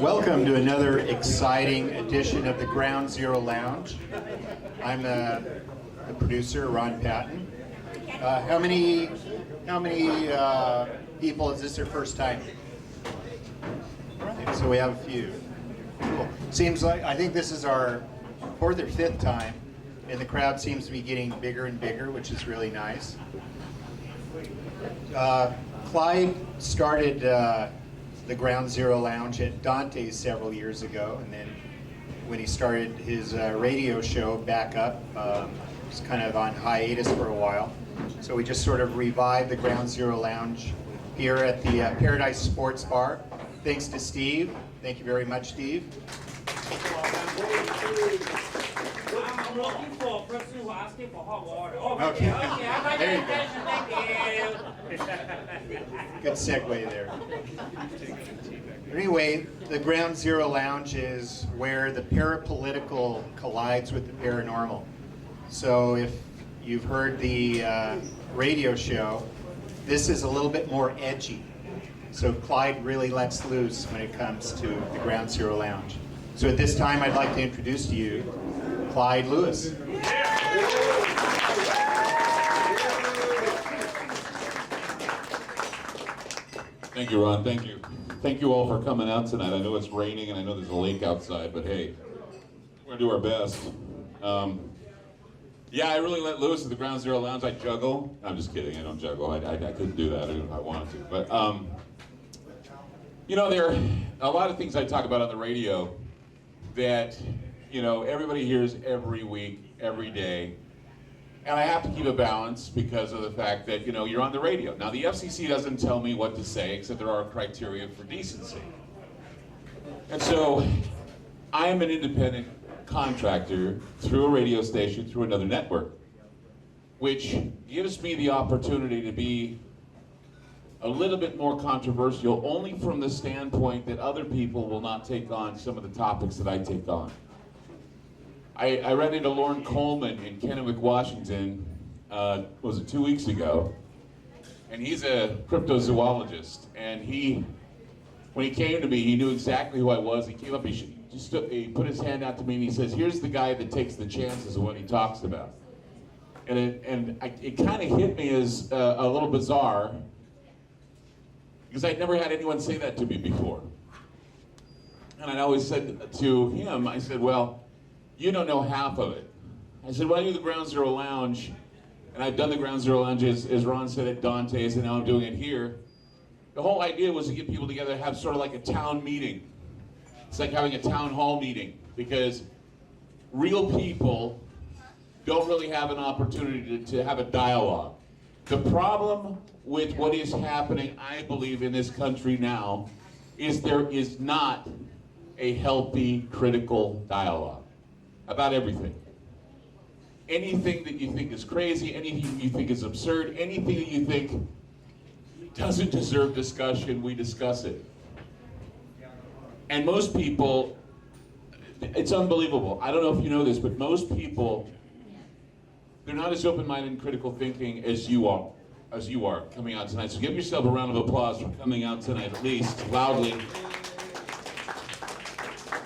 Welcome to another exciting edition of the Ground Zero Lounge. I'm the producer, Ron Patton. How many people, is this their first time? Right, so we have a few. Cool. Seems like, I think this is our fourth or fifth time, and the crowd seems to be getting bigger and bigger, which is really nice. Clyde started the Ground Zero Lounge at Dante's several years ago, and then when he started his radio show back up, it was kind of on hiatus for a while. So we just sort of revived the Ground Zero Lounge here at the Paradise Sports Bar. Thanks to Steve. Thank you very much, Steve. I'm looking for a person who asking for hot water. Okay. There you Thank go. Good segue there. Anyway, the Ground Zero Lounge is where the parapolitical collides with the paranormal. So if you've heard the radio show, this is a little bit more edgy. So Clyde really lets loose when it comes to the Ground Zero Lounge. So at this time, I'd like to introduce to you Clyde Lewis. Thank you, Ron. Thank you. Thank you all for coming out tonight. I know it's raining and I know there's a lake outside, but hey, we're going to do our best. Yeah, I really let loose at the Ground Zero Lounge. I juggle. I'm just kidding. I don't juggle. I couldn't do that even if I wanted to. But, you know, there are a lot of things I talk about on the radio that, you know, everybody hears every week, every day. And I have to keep a balance because of the fact that, you know, you're on the radio. Now, the FCC doesn't tell me what to say, except there are criteria for decency. And so, I am an independent contractor through a radio station, through another network, which gives me the opportunity to be a little bit more controversial, only from the standpoint that other people will not take on some of the topics that I take on. I ran into Lauren Coleman in Kennewick, Washington, was it 2 weeks ago? And he's a cryptozoologist, and when he came to me, he knew exactly who I was. He came up, he put his hand out to me, and he says, "Here's the guy that takes the chances of what he talks about." And it kind of hit me as a little bizarre, because I'd never had anyone say that to me before. And I'd always said to him, I said, "Well, you don't know half of it." I said, "Well, I do the Ground Zero Lounge, and I've done the Ground Zero Lounge, as Ron said, at Dante's, and now I'm doing it here. The whole idea was to get people together, have sort of like a town meeting. It's like having a town hall meeting, because real people don't really have an opportunity to have a dialogue. The problem with what is happening, I believe, in this country now, is there is not a healthy, critical dialogue about everything. Anything that you think is crazy, anything you think is absurd, anything that you think doesn't deserve discussion, we discuss it. And most people, it's unbelievable. I don't know if you know this, but most people, they're not as open-minded and critical thinking as you are coming out tonight. So give yourself a round of applause for coming out tonight, at least loudly.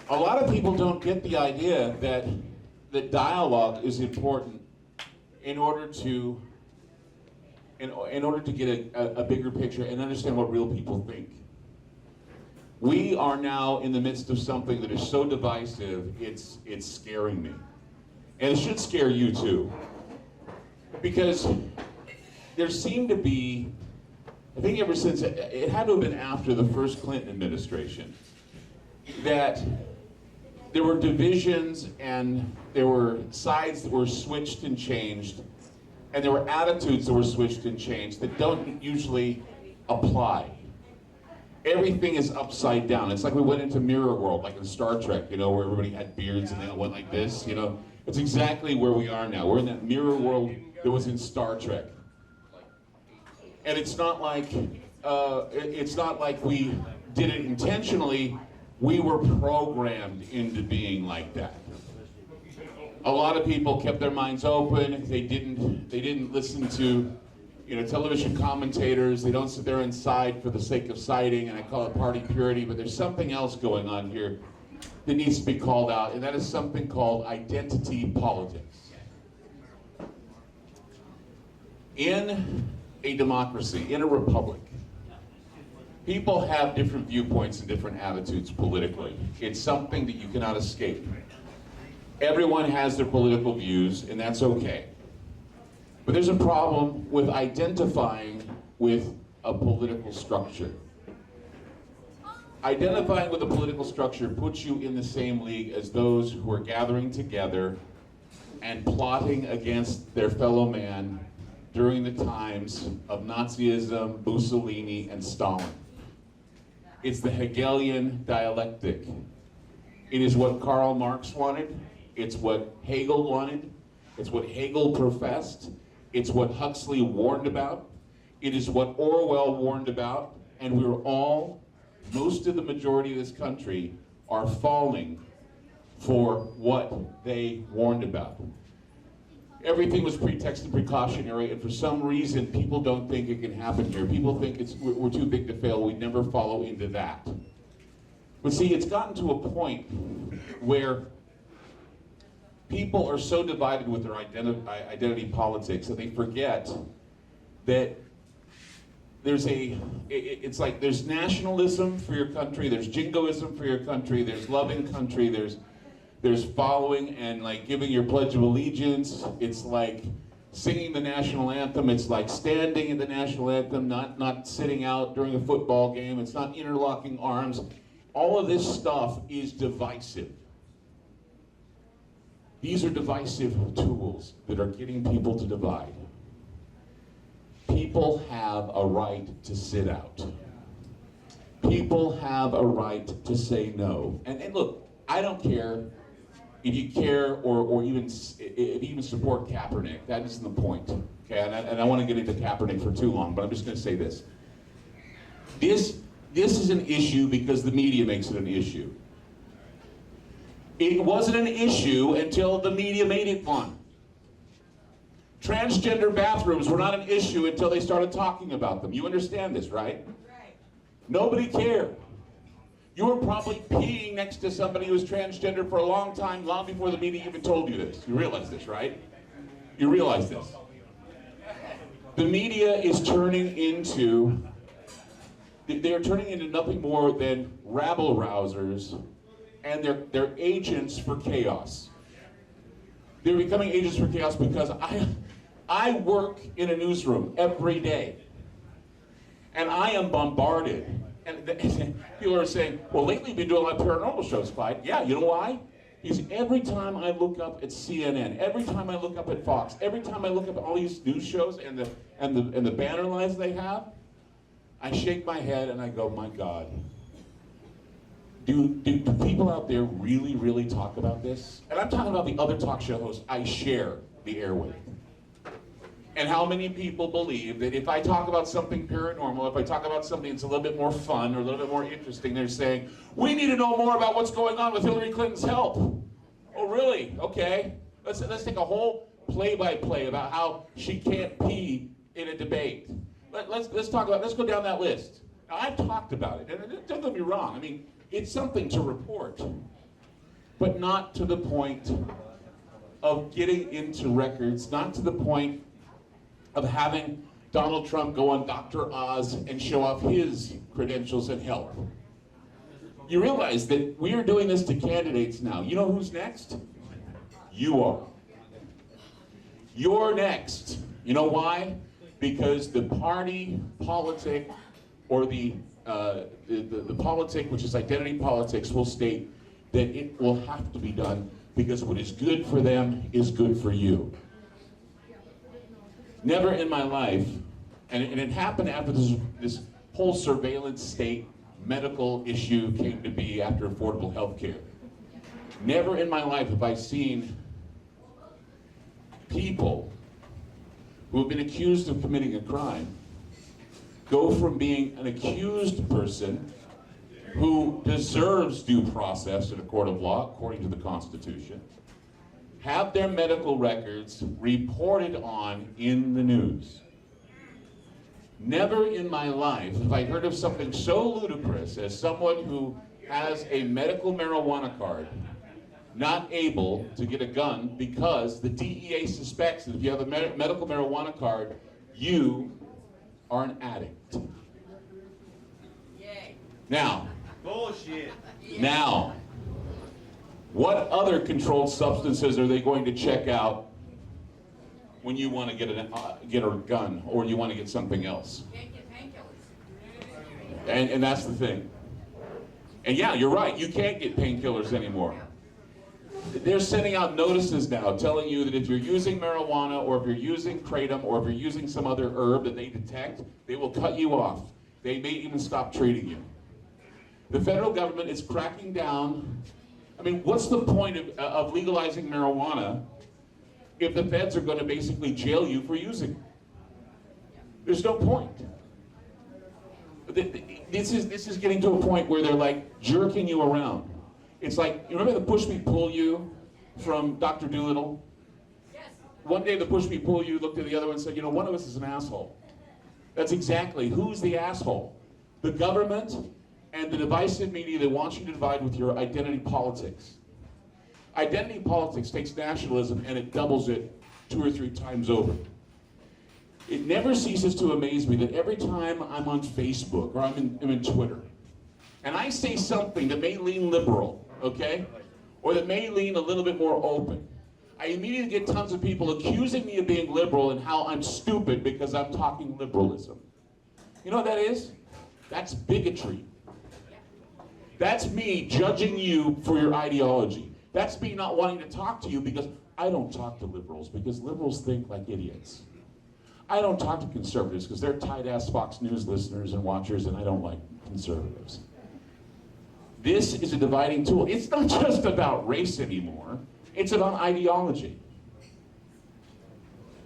A lot of people don't get the idea that dialogue is important in order to get a bigger picture and understand what real people think. We are now in the midst of something that is so divisive, it's scaring me. And it should scare you too. Because there seemed to be, I think ever since, it had to have been after the first Clinton administration, that there were divisions and there were sides that were switched and changed, and there were attitudes that were switched and changed that don't usually apply. Everything is upside down. It's like we went into mirror world, like in Star Trek, you know, where everybody had beards and they all went like this, you know. It's exactly where we are now. We're in that mirror world that was in Star Trek. And it's not like we did it intentionally. We were programmed into being like that. A lot of people kept their minds open. They didn't listen to television commentators, they don't sit there and side for the sake of siding, and I call it party purity, but there's something else going on here that needs to be called out, and that is something called identity politics. In a democracy, in a republic, people have different viewpoints and different attitudes politically. It's something that you cannot escape. Everyone has their political views, and that's okay. But there's a problem with identifying with a political structure. Identifying with a political structure puts you in the same league as those who are gathering together and plotting against their fellow man during the times of Nazism, Mussolini, and Stalin. It's the Hegelian dialectic. It is what Karl Marx wanted. It's what Hegel wanted. It's what Hegel professed. It's what Huxley warned about. It is what Orwell warned about. And we're all, most of the majority of this country, are falling for what they warned about. Everything was pretext and precautionary, and for some reason, people don't think it can happen here. People think we're too big to fail. We never follow into that. But see, it's gotten to a point where people are so divided with their identity politics that they forget that it's like there's nationalism for your country, there's jingoism for your country, there's loving country, there's following and like giving your Pledge of Allegiance. It's like singing the national anthem. It's like standing in the national anthem, not sitting out during a football game. It's not interlocking arms. All of this stuff is divisive. These are divisive tools that are getting people to divide. People have a right to sit out. People have a right to say no. And look, I don't care if you care or even support Kaepernick. That isn't the point. Okay, and I want to get into Kaepernick for too long, but I'm just going to say this. This is an issue because the media makes it an issue. It wasn't an issue until the media made it one. Transgender bathrooms were not an issue until they started talking about them. You understand this, right? Right. Nobody cared. You were probably peeing next to somebody who was transgender for a long time, long before the media even told you this. You realize this, right? You realize this. The media is turning into, they're turning into nothing more than rabble-rousers, and they're agents for chaos. They're becoming agents for chaos because I work in a newsroom every day, and I am bombarded. And people are saying, well, lately you've been doing a lot of paranormal shows, Clyde. Yeah, you know why? Because every time I look up at CNN, every time I look up at Fox, every time I look up at all these news shows and the banner lines they have, I shake my head and I go, my God. Do people out there really, really talk about this? And I'm talking about the other talk show hosts I share the airway. And how many people believe that if I talk about something paranormal, if I talk about something that's a little bit more fun or a little bit more interesting, they're saying, we need to know more about what's going on with Hillary Clinton's health. Oh, really? Okay. Let's take a whole play-by-play about how she can't pee in a debate. Let's go down that list. Now, I've talked about it, and don't get me wrong. I mean, it's something to report, but not to the point of getting into records, not to the point of having Donald Trump go on Dr. Oz and show off his credentials and health. You realize that we are doing this to candidates now. You know who's next? You are. You're next. You know why? Because the party politic or the politic, which is identity politics, will state that it will have to be done because what is good for them is good for you. Never in my life, and it happened after this whole surveillance state medical issue came to be after affordable health care. Never in my life have I seen people who have been accused of committing a crime go from being an accused person who deserves due process in a court of law, according to the Constitution, have their medical records reported on in the news. Never in my life have I heard of something so ludicrous as someone who has a medical marijuana card not able to get a gun because the DEA suspects that if you have a medical marijuana card, you are an addict. Yay. Now, Bullshit. now, what other controlled substances are they going to check out when you want to get a gun or you want to get something else? Can't get painkillers. And that's the thing. And yeah, you're right, you can't get painkillers anymore. They're sending out notices now telling you that if you're using marijuana or if you're using kratom or if you're using some other herb that they detect, they will cut you off. They may even stop treating you. The federal government is cracking down. I mean, what's the point of legalizing marijuana if the feds are going to basically jail you for using it? There's no point. This is getting to a point where they're like jerking you around. It's like, you remember the push me pull you from Dr. Dolittle? Yes. One day the push me pull you looked at the other one and said, you know, one of us is an asshole. That's exactly, who's the asshole? The government and the divisive media that wants you to divide with your identity politics. Identity politics takes nationalism and it doubles it 2 or 3 times over. It never ceases to amaze me that every time I'm on Facebook or I'm in Twitter, and I say something that may lean liberal, okay? Or that may lean a little bit more open, I immediately get tons of people accusing me of being liberal and how I'm stupid because I'm talking liberalism. You know what that is? That's bigotry. That's me judging you for your ideology. That's me not wanting to talk to you because I don't talk to liberals because liberals think like idiots. I don't talk to conservatives because they're tight-ass Fox News listeners and watchers and I don't like conservatives. This is a dividing tool. It's not just about race anymore. It's about ideology.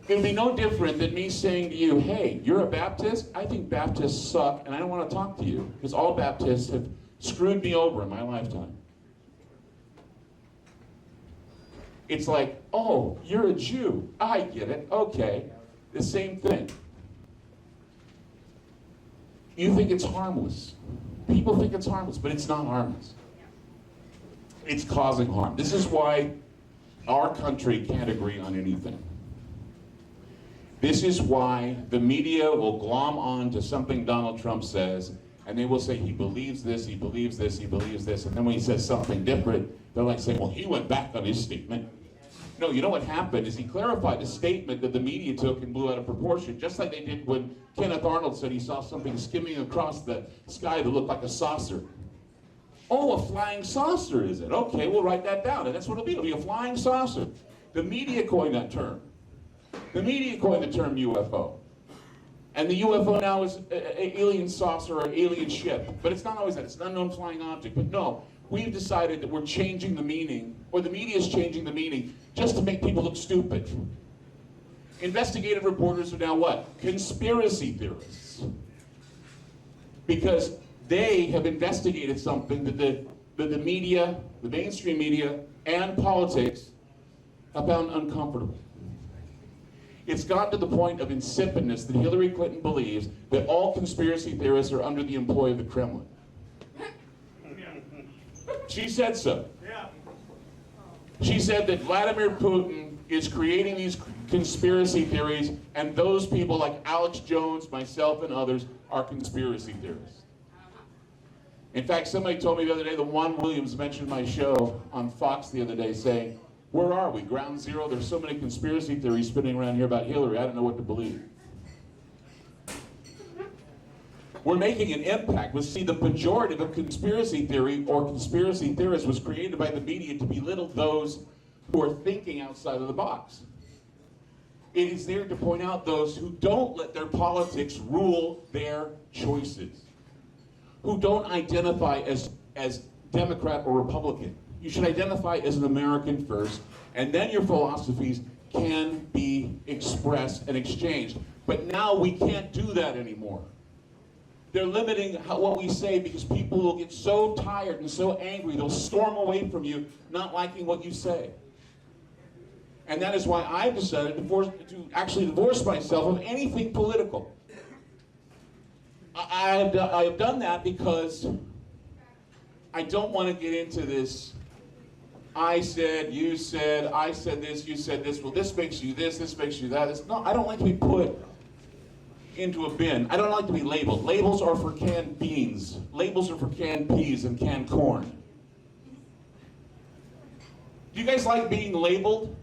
It would be no different than me saying to you, hey, you're a Baptist? I think Baptists suck and I don't want to talk to you because all Baptists have screwed me over in my lifetime. It's like, oh, you're a Jew. I get it. Okay. The same thing. You think it's harmless. People think it's harmless, but it's not harmless. It's causing harm. This is why our country can't agree on anything. This is why the media will glom on to something Donald Trump says, and they will say he believes this, he believes this, he believes this, and then when he says something different, they're like saying, well, he went back on his statement. No, you know what happened is he clarified a statement that the media took and blew out of proportion, just like they did when Kenneth Arnold said he saw something skimming across the sky that looked like a saucer. Oh, a flying saucer, is it? Okay, we'll write that down, and that's what it'll be. It'll be a flying saucer. The media coined that term. The media coined the term UFO. And the UFO now is an alien saucer or alien ship. But it's not always that. It's an unknown flying object. But no, we've decided that we're changing the meaning, or the media is changing the meaning, just to make people look stupid. Investigative reporters are now what? Conspiracy theorists. Because they have investigated something that the media, the mainstream media, and politics have found uncomfortable. It's gotten to the point of insipidness that Hillary Clinton believes that all conspiracy theorists are under the employ of the Kremlin. She said so. She said that Vladimir Putin is creating these conspiracy theories, and those people like Alex Jones, myself, and others are conspiracy theorists. In fact, somebody told me the other day that Juan Williams mentioned my show on Fox the other day saying, where are we? Ground zero? There's so many conspiracy theories spinning around here about Hillary, I don't know what to believe. We're making an impact. But see, the pejorative of conspiracy theory or conspiracy theorists was created by the media to belittle those who are thinking outside of the box. It is there to point out those who don't let their politics rule their choices, who don't identify as Democrat or Republican. You should identify as an American first, and then your philosophies can be expressed and exchanged. But now we can't do that anymore. They're limiting what we say because people will get so tired and so angry, they'll storm away from you, not liking what you say. And that is why I've decided to actually divorce myself of anything political. I have done that because I don't want to get into this I said, you said, I said this, you said this, well this makes you this makes you that. No, I don't like to be put into a bin. I don't like to be labeled. Labels are for canned beans. Labels are for canned peas and canned corn. Do you guys like being labeled?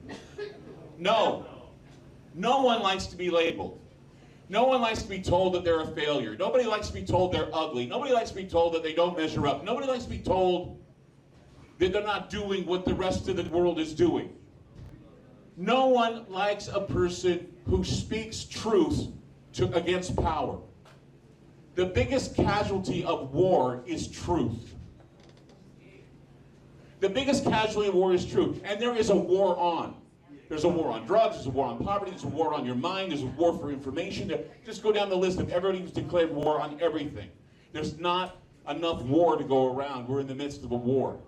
No. No one likes to be labeled. No one likes to be told that they're a failure. Nobody likes to be told they're ugly. Nobody likes to be told that they don't measure up. Nobody likes to be told that they're not doing what the rest of the world is doing. No one likes a person who speaks truth against power. The biggest casualty of war is truth. The biggest casualty of war is truth. And there is a war on. There's a war on drugs, there's a war on poverty, there's a war on your mind, there's a war for information. Just go down the list of everybody who's declared war on everything. There's not enough war to go around. We're in the midst of a war.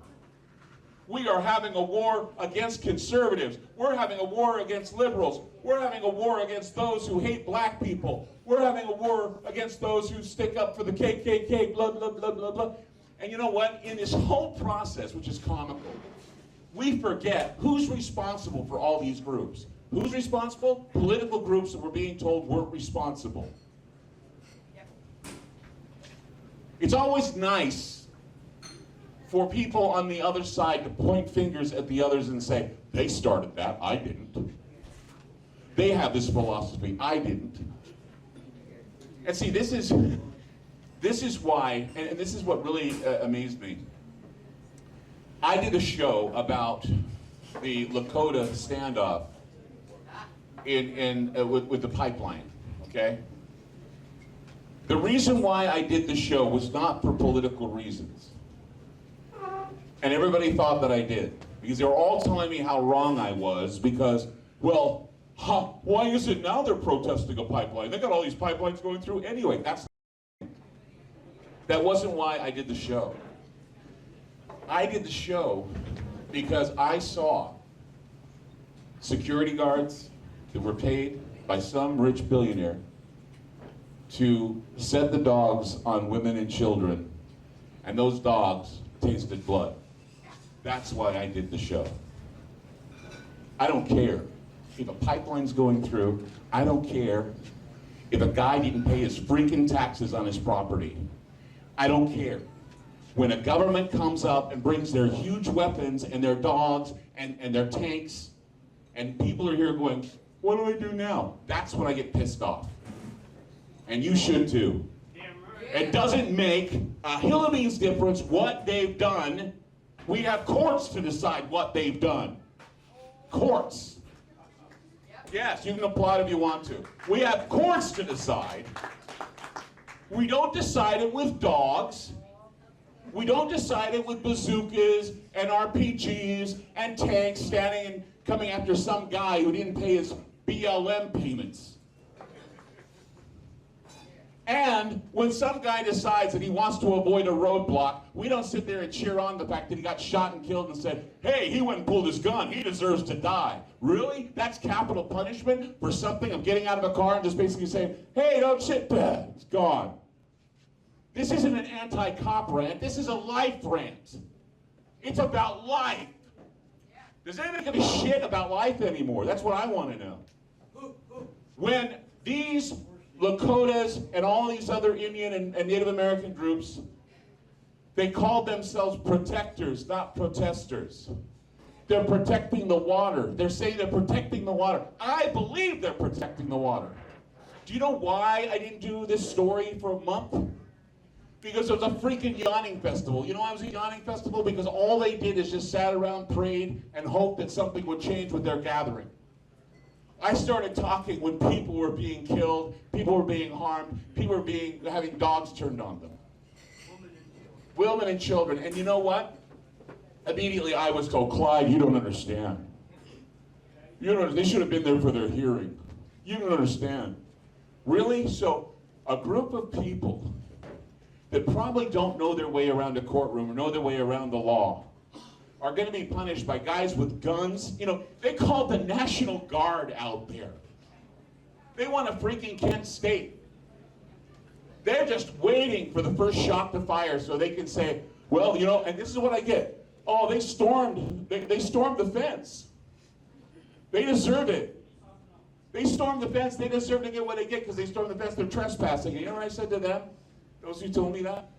We are having a war against conservatives. We're having a war against liberals. We're having a war against those who hate black people. We're having a war against those who stick up for the KKK, blah, blah, blah, blah, blah. And you know what? In this whole process, which is comical, we forget who's responsible for all these groups. Who's responsible? Political groups that we're being told weren't responsible. It's always nice for people on the other side to point fingers at the others and say, they started that, I didn't. They have this philosophy, I didn't. And see, this is why, and this is what really amazed me. I did a show about the Lakota standoff with the pipeline, okay? The reason why I did the show was not for political reasons. And everybody thought that I did. Because they were all telling me how wrong I was because, well, why is it now they're protesting a pipeline? They got all these pipelines going through anyway. That wasn't why I did the show. I did the show because I saw security guards that were paid by some rich billionaire to set the dogs on women and children, and those dogs tasted blood. That's why I did the show. I don't care if a pipeline's going through. I don't care if a guy didn't pay his freaking taxes on his property. I don't care. When a government comes up and brings their huge weapons and their dogs and their tanks, and people are here going, what do I do now? That's when I get pissed off. And you should too. It doesn't make a hill of beans difference what they've done. We have courts to decide what they've done. Courts. Yes, you can applaud if you want to. We have courts to decide. We don't decide it with dogs. We don't decide it with bazookas and RPGs and tanks standing and coming after some guy who didn't pay his BLM payments. And when some guy decides that he wants to avoid a roadblock, we don't sit there and cheer on the fact that he got shot and killed and said, hey, he went and pulled his gun, he deserves to die. Really? That's capital punishment for something of getting out of a car and just basically saying, hey, don't shit, it's gone. This isn't an anti-cop rant, this is a life rant. It's about life. Does anybody give a shit about life anymore? That's what I want to know. When these Lakotas and all these other Indian and Native American groups, they called themselves protectors, not protesters. They're protecting the water. They're saying they're protecting the water. I believe they're protecting the water. Do you know why I didn't do this story for a month? Because it was a freaking yawning festival. You know why it was a yawning festival? Because all they did is just sat around, prayed, and hoped that something would change with their gathering. I started talking when people were being killed, people were being harmed, people were having dogs turned on them. Women and children. And you know what? Immediately I was told, Clyde, you don't understand. You don't, they should have been there for their hearing. You don't understand. Really? So a group of people that probably don't know their way around a courtroom or know their way around the law are going to be punished by guys with guns. You know, they called the National Guard out there. They want a freaking Kent State. They're just waiting for the first shot to fire so they can say, well, you know, and this is what I get. Oh, they stormed the fence. They deserve it. They stormed the fence. They deserve to get what they get because they stormed the fence. They're trespassing. And you know what I said to them? Those who told me that?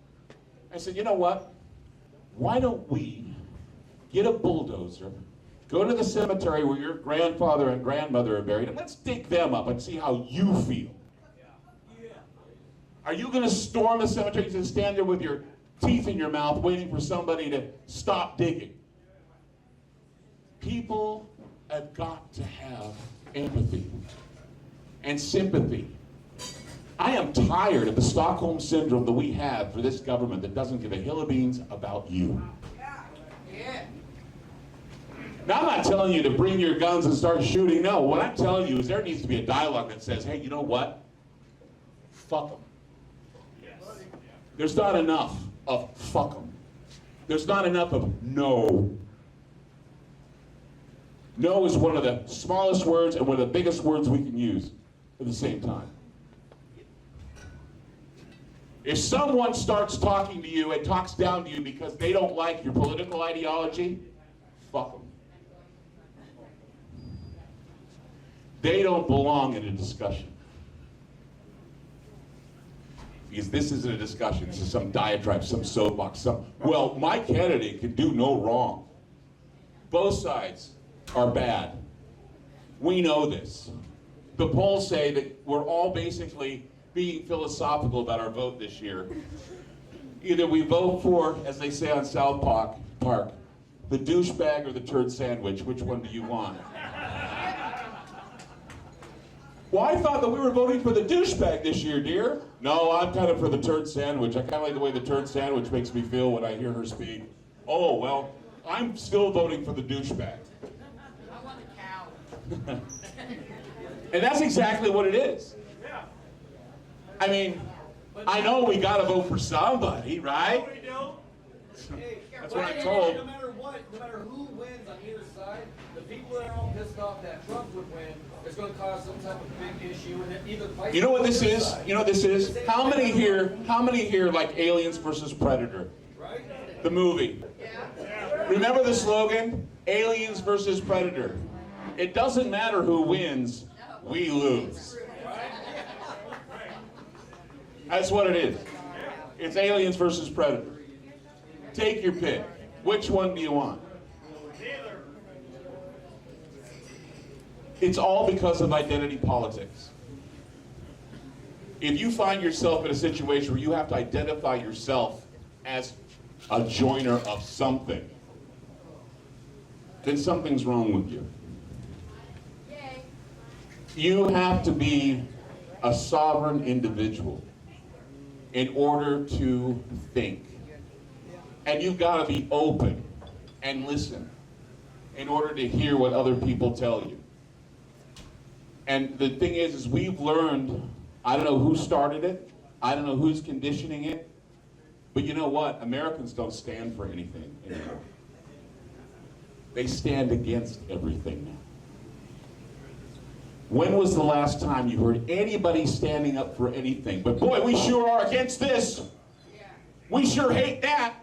I said, you know what? Why don't we get a bulldozer, go to the cemetery where your grandfather and grandmother are buried, and let's dig them up and see how you feel. Are you going to storm the cemetery and stand there with your teeth in your mouth waiting for somebody to stop digging? People have got to have empathy and sympathy. I am tired of the Stockholm syndrome that we have for this government that doesn't give a hill of beans about you. Yeah. Now, I'm not telling you to bring your guns and start shooting. No, what I'm telling you is there needs to be a dialogue that says, hey, you know what? Fuck them. There's not enough of fuck them. There's not enough of no. No is one of the smallest words and one of the biggest words we can use at the same time. If someone starts talking to you and talks down to you because they don't like your political ideology, fuck them. They don't belong in a discussion. Because this isn't a discussion, this is some diatribe, some soapbox, well, my candidate can do no wrong. Both sides are bad. We know this. The polls say that we're all basically being philosophical about our vote this year. Either we vote for, as they say on South Park, the douchebag or the turd sandwich. Which one do you want? Well, I thought that we were voting for the douchebag this year, dear. No, I'm kind of for the turd sandwich. I kind of like the way the turd sandwich makes me feel when I hear her speak. Oh, well, I'm still voting for the douchebag. I want a cow. And that's exactly what it is. I mean, I know we got to vote for somebody, right? We don't. Hey, That's what I'm told. No matter what, no matter who wins on either side, the people that are all pissed off that Trump would win is going to cause some type of big issue, and then either fight. You know what this is? You know what this is? How many here like Aliens versus Predator? Right? The movie. Yeah. Remember the slogan? Aliens versus Predator. It doesn't matter who wins, we lose. That's what it is. It's Aliens versus Predator. Take your pick. Which one do you want? It's all because of identity politics. If you find yourself in a situation where you have to identify yourself as a joiner of something, then something's wrong with you. Yay. You have to be a sovereign individual in order to think. And you've got to be open and listen in order to hear what other people tell you. And the thing is we've learned, I don't know who started it, I don't know who's conditioning it, but you know what? Americans don't stand for anything anymore. They stand against everything now. When was the last time you heard anybody standing up for anything? But boy, we sure are against this. Yeah. We sure hate that.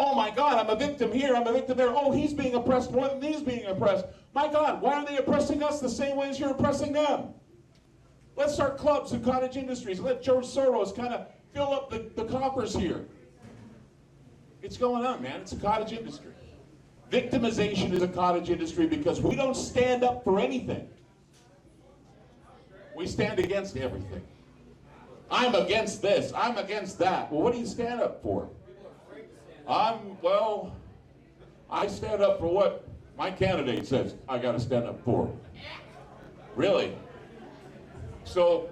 Oh my God, I'm a victim here, I'm a victim there. Oh, he's being oppressed more than he's being oppressed. My God, why are they oppressing us the same way as you're oppressing them? Let's start clubs and cottage industries. Let George Soros kind of fill up the coffers here. It's going on, man. It's a cottage industry. Victimization is a cottage industry because we don't stand up for anything. We stand against everything. I'm against this. I'm against that. Well, what do you stand up for? I stand up for what my candidate says I got to stand up for. Really? So,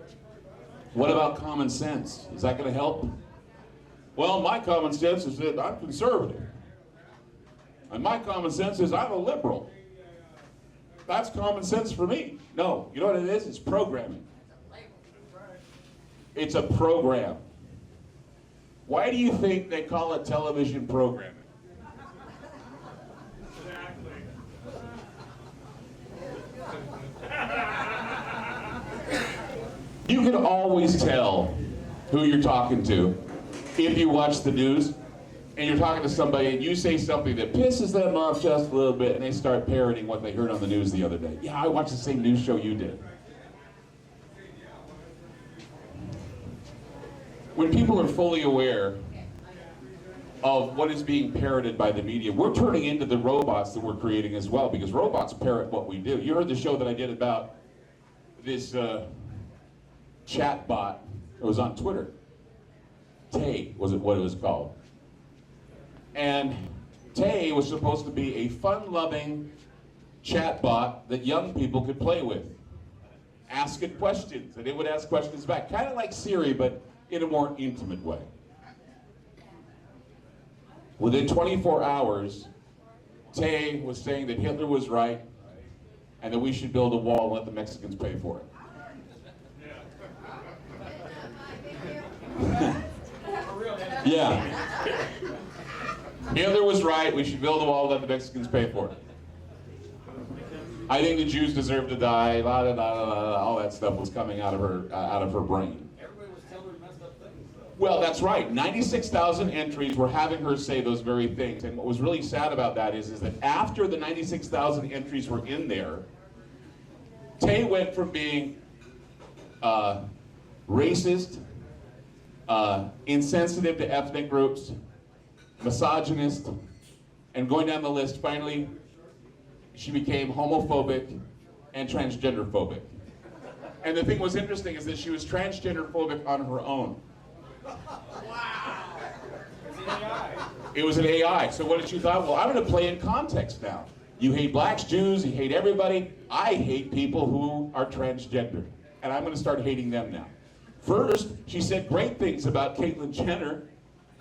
what about common sense? Is that going to help? Well, my common sense is that I'm conservative. And my common sense is I'm a liberal. That's common sense for me. No, you know what it is? It's programming. It's a program. Why do you think they call it television programming? You can always tell who you're talking to if you watch the news and you're talking to somebody and you say something that pisses them off just a little bit and they start parroting what they heard on the news the other day. Yeah, I watched the same news show you did. When people are fully aware of what is being parroted by the media, we're turning into the robots that we're creating as well, because robots parrot what we do. You heard the show that I did about this chat bot that was on Twitter. Tay was what it was called. And Tay was supposed to be a fun-loving chat bot that young people could play with. Ask it questions, and it would ask questions back. Kind of like Siri, but in a more intimate way. Within 24 hours, Tay was saying that Hitler was right and that we should build a wall and let the Mexicans pay for it. Yeah. Hitler was right, we should build a wall and let the Mexicans pay for it. I think the Jews deserve to die, la da da da da, all that stuff was coming out of her brain. Everybody was telling her messed up things, though. Well, that's right. 96,000 entries were having her say those very things. And what was really sad about that is that after the 96,000 entries were in there, Tay went from being racist, insensitive to ethnic groups, misogynist, and going down the list, finally, she became homophobic and transgender phobic. And the thing was interesting is that she was transgender phobic on her own. Wow. It's an AI. It was an AI. So what did she thought? Well, I'm going to play in context now. You hate blacks, Jews, you hate everybody. I hate people who are transgender. And I'm going to start hating them now. First, she said great things about Caitlyn Jenner,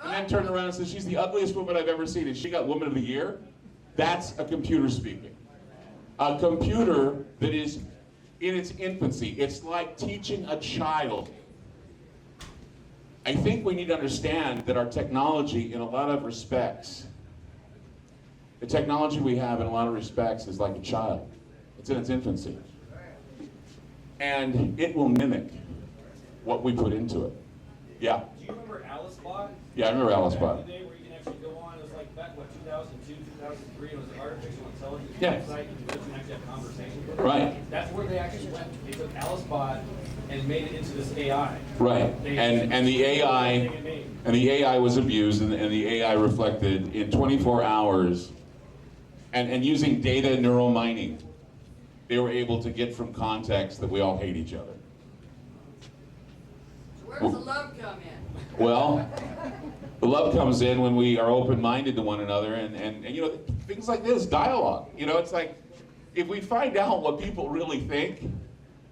and then turned around and said she's the ugliest woman I've ever seen. And she got Woman of the Year. That's a computer speaking. A computer that is in its infancy. It's like teaching a child. I think we need to understand that our technology, in a lot of respects, the technology we have in a lot of respects is like a child. It's in its infancy. And it will mimic what we put into it. Yeah? Do you remember Alice Bot? Yeah, I remember Alice Back Bot. in the day where you can actually go on, it was like back, what, 2002, 2003, it was an artificial intelligence Yeah. website, you can actually have conversations with it. Right. That's where they actually went. They took Alice Bot and made it into this AI. Right. And the AI Everything it made. and the AI was abused, and the AI reflected in 24 hours, and using data neural mining, they were able to get from context that we all hate each other. Where does the love come in? Well, the love comes in when we are open-minded to one another, and you know, things like this, dialogue. You know, it's like, if we find out what people really think,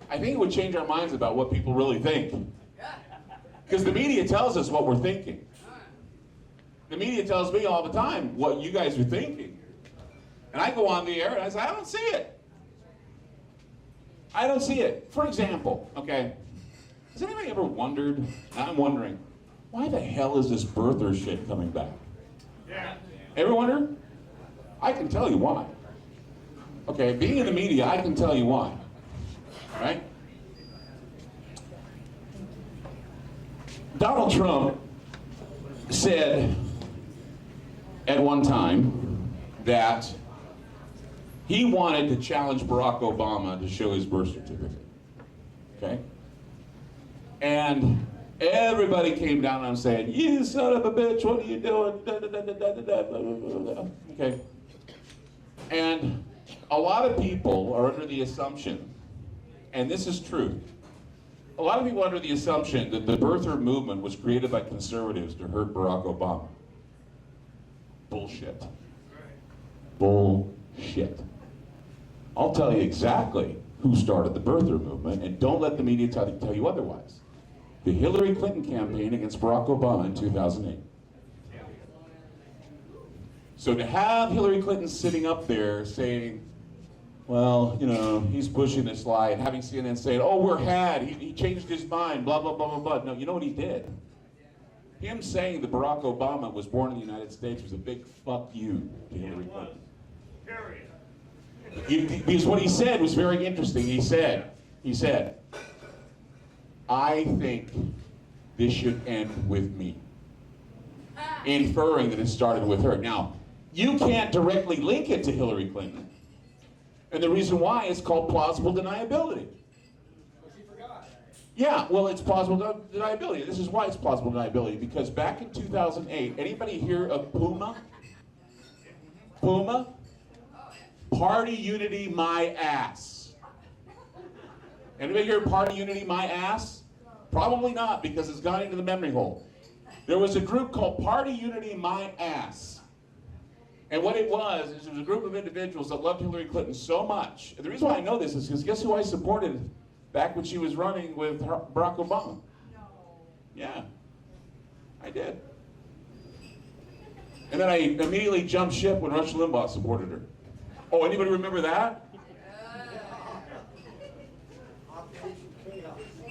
I think it would change our minds about what people really think. Because the media tells us what we're thinking. The media tells me all the time what you guys are thinking. And I go on the air and I say, I don't see it. I don't see it. For example, okay, has anybody ever wondered, I'm wondering, why the hell is this birther shit coming back? Yeah. Ever wonder? I can tell you why. Okay, being in the media, I can tell you why. Right? Donald Trump said at one time that he wanted to challenge Barack Obama to show his birth certificate. Okay? And everybody came down on him saying, you son of a bitch, what are you doing? Da, da, da, da, da, da, da, blah, blah, blah. Okay? And a lot of people are under the assumption, and this is true, a lot of people are under the assumption that the birther movement was created by conservatives to hurt Barack Obama. Bullshit. Bullshit. I'll tell you exactly who started the birther movement, and don't let the media tell you otherwise. The Hillary Clinton campaign against Barack Obama in 2008. So to have Hillary Clinton sitting up there saying, well, you know, he's pushing this lie, and having CNN saying, oh, we're had, he changed his mind, blah, blah, blah, blah, blah. No, you know what he did? Him saying that Barack Obama was born in the United States was a big fuck you to Hillary Clinton. Period. Because what he said was very interesting. He said, I think this should end with me, inferring that it started with her. Now, you can't directly link it to Hillary Clinton. And the reason why is called plausible deniability. But she forgot. Yeah, well, it's plausible deniability. This is why it's plausible deniability, because back in 2008, anybody hear of Puma? Puma? Party unity, my ass. Anybody hear party unity, my ass? Probably not, because it's gone into the memory hole. There was a group called Party Unity, my ass. And what it was a group of individuals that loved Hillary Clinton so much. And the reason why I know this is because guess who I supported back when she was running with Barack Obama? No. Yeah, I did. And then I immediately jumped ship when Rush Limbaugh supported her. Oh, anybody remember that?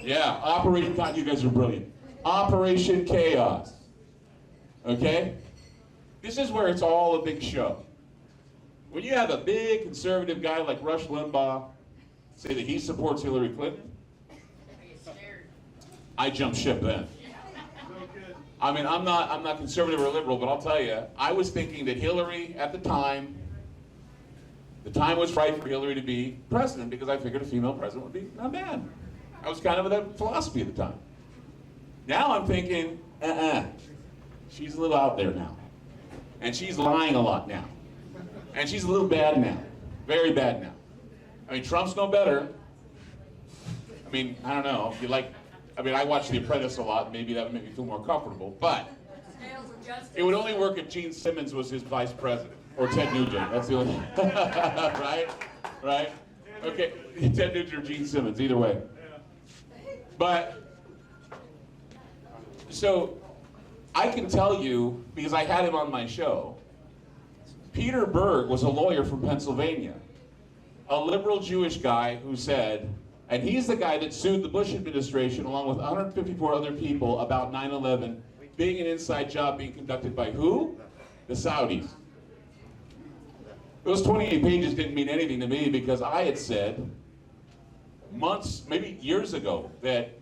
Yeah, Operation Chaos. You guys are brilliant. Operation Chaos. Okay? This is where it's all a big show. When you have a big conservative guy like Rush Limbaugh say that he supports Hillary Clinton, I jump ship then. I mean, I'm not conservative or liberal, but I'll tell you, I was thinking that Hillary at the time was right for Hillary to be president because I figured a female president would be not bad. I was kind of of that philosophy at the time. Now I'm thinking, she's a little out there now. And she's lying a lot now. And she's a little bad now. Very bad now. I mean, Trump's no better. I mean, I don't know. If you like, I mean, I watch The Apprentice a lot. Maybe that would make me feel more comfortable. But it would only work if Gene Simmons was his vice president. Or Ted Nugent. That's the only. Right? Right? Okay. Ted Nugent or Gene Simmons. Either way. But, so, I can tell you, because I had him on my show, Peter Berg was a lawyer from Pennsylvania, a liberal Jewish guy who said, and he's the guy that sued the Bush administration along with 154 other people about 9/11 being an inside job being conducted by who? The Saudis. Those 28 pages didn't mean anything to me because I had said months, maybe years ago, that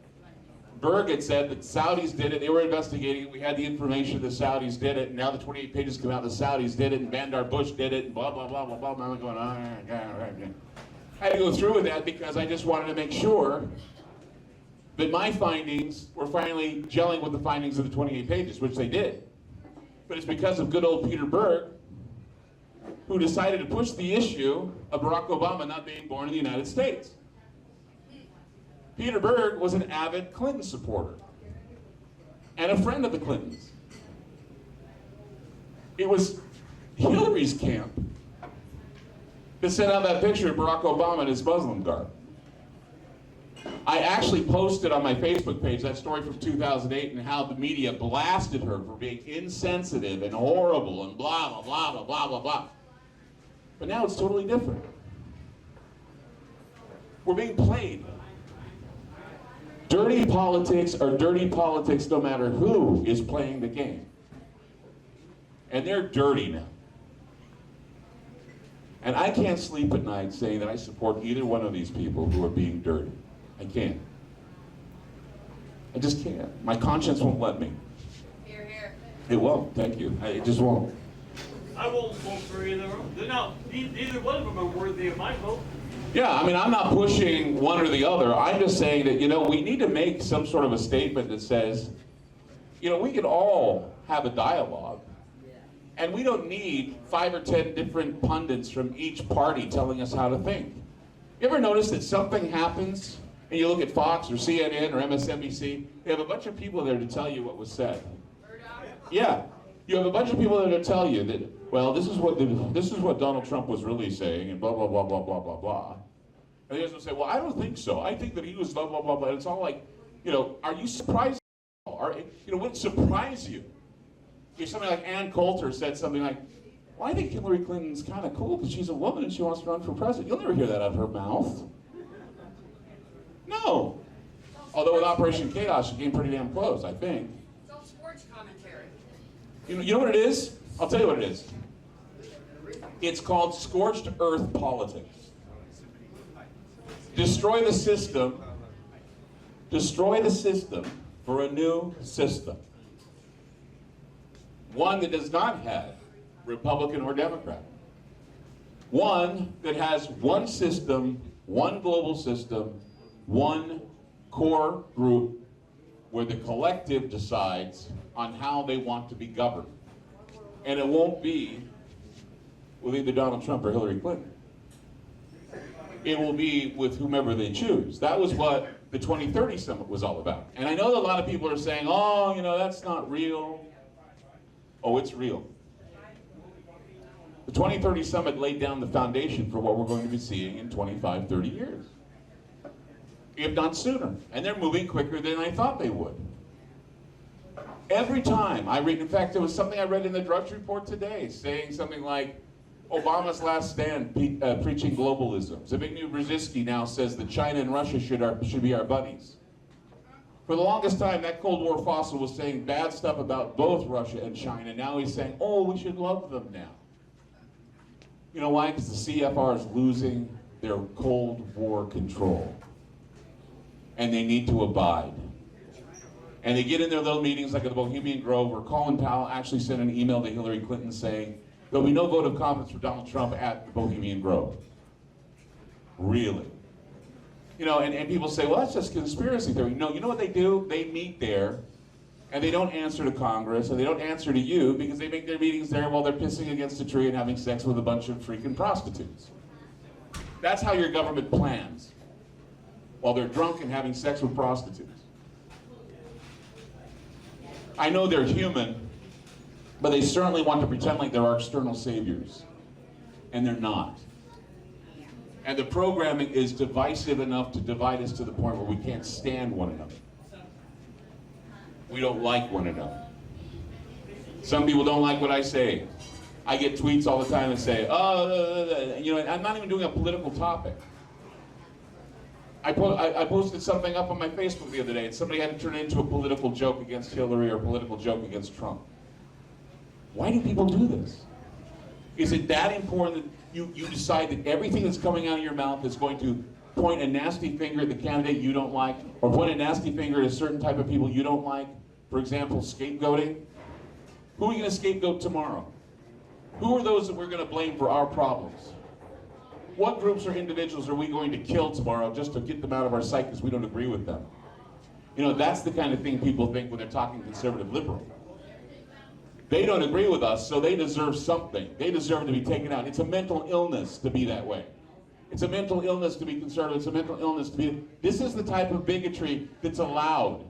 Berg had said that Saudis did it, they were investigating it, we had the information the Saudis did it, and now the 28 pages come out, the Saudis did it, and Bandar Bush did it, and blah, blah, blah, blah, blah, blah. I'm going, I had to go through with that because I just wanted to make sure that my findings were finally gelling with the findings of the 28 pages, which they did. But it's because of good old Peter Berg, who decided to push the issue of Barack Obama not being born in the United States. Peter Berg was an avid Clinton supporter and a friend of the Clintons. It was Hillary's camp that sent out that picture of Barack Obama in his Muslim garb. I actually posted on my Facebook page that story from 2008 and how the media blasted her for being insensitive and horrible and blah, blah, blah, blah, blah, blah, blah. But now it's totally different. We're being played. Dirty politics are dirty politics no matter who is playing the game. And they're dirty now. And I can't sleep at night saying that I support either one of these people who are being dirty. I can't. I just can't. My conscience won't let me. Here, here. It won't, thank you. It just won't. I won't vote for either of them. No, neither one of them are worthy of my vote. Yeah, I mean, I'm not pushing one or the other. I'm just saying that, you know, we need to make some sort of a statement that says, you know, we can all have a dialogue. And we don't need 5 or 10 different pundits from each party telling us how to think. You ever notice that something happens, and you look at Fox or CNN or MSNBC, they have a bunch of people there to tell you what was said. Yeah, you have a bunch of people there to tell you that, well, this is what Donald Trump was really saying, and blah, blah, blah, blah, blah, blah, blah. And the others will say, well, I don't think so. I think that he was blah, blah, blah, blah. And it's all like, you know, are you surprised? You know, would it surprise you if somebody like Ann Coulter said something like, well, I think Hillary Clinton's kind of cool because she's a woman and she wants to run for president. You'll never hear that out of her mouth. No. Although with Operation Chaos, she came pretty damn close, I think. It's all sports commentary. You know what it is? I'll tell you what it is. It's called scorched earth politics. Destroy the system. Destroy the system. for a new system. One that does not have Republican or Democrat. One that has one system, one global system, one core group where the collective decides on how they want to be governed. And it won't be with either Donald Trump or Hillary Clinton. It will be with whomever they choose. That was what the 2030 Summit was all about. And I know that a lot of people are saying, oh, you know, that's not real. Oh, it's real. The 2030 Summit laid down the foundation for what we're going to be seeing in 25, 30 years. If not sooner. And they're moving quicker than I thought they would. Every time I read, in fact, there was something I read in the Drudge Report today saying something like, Obama's last stand preaching globalism. Zbigniew Brzezinski now says that China and Russia should be our buddies. For the longest time, that Cold War fossil was saying bad stuff about both Russia and China. Now he's saying, oh, we should love them now. You know why? Because the CFR is losing their Cold War control. And they need to abide. And they get in their little meetings like at the Bohemian Grove, where Colin Powell actually sent an email to Hillary Clinton saying, there'll be no vote of confidence for Donald Trump at the Bohemian Grove. Really? You know, and people say, well, that's just conspiracy theory. No, you know what they do? They meet there, and they don't answer to Congress, and they don't answer to you, because they make their meetings there while they're pissing against a tree and having sex with a bunch of freaking prostitutes. That's how your government plans, while they're drunk and having sex with prostitutes. I know they're human, but they certainly want to pretend like they're our external saviors. And they're not. And the programming is divisive enough to divide us to the point where we can't stand one another. We don't like one another. Some people don't like what I say. I get tweets all the time that say, oh, you know, I'm not even doing a political topic. I posted something up on my Facebook the other day, and somebody had to turn it into a political joke against Hillary or a political joke against Trump. Why do people do this? Is it that important that you decide that everything that's coming out of your mouth is going to point a nasty finger at the candidate you don't like, or point a nasty finger at a certain type of people you don't like? For example, scapegoating. Who are we going to scapegoat tomorrow? Who are those that we're going to blame for our problems? What groups or individuals are we going to kill tomorrow just to get them out of our sight because we don't agree with them? You know, that's the kind of thing people think when they're talking conservative liberal. They don't agree with us, so they deserve something. They deserve to be taken out. It's a mental illness to be that way. It's a mental illness to be conservative. It's a mental illness to be... This is the type of bigotry that's allowed.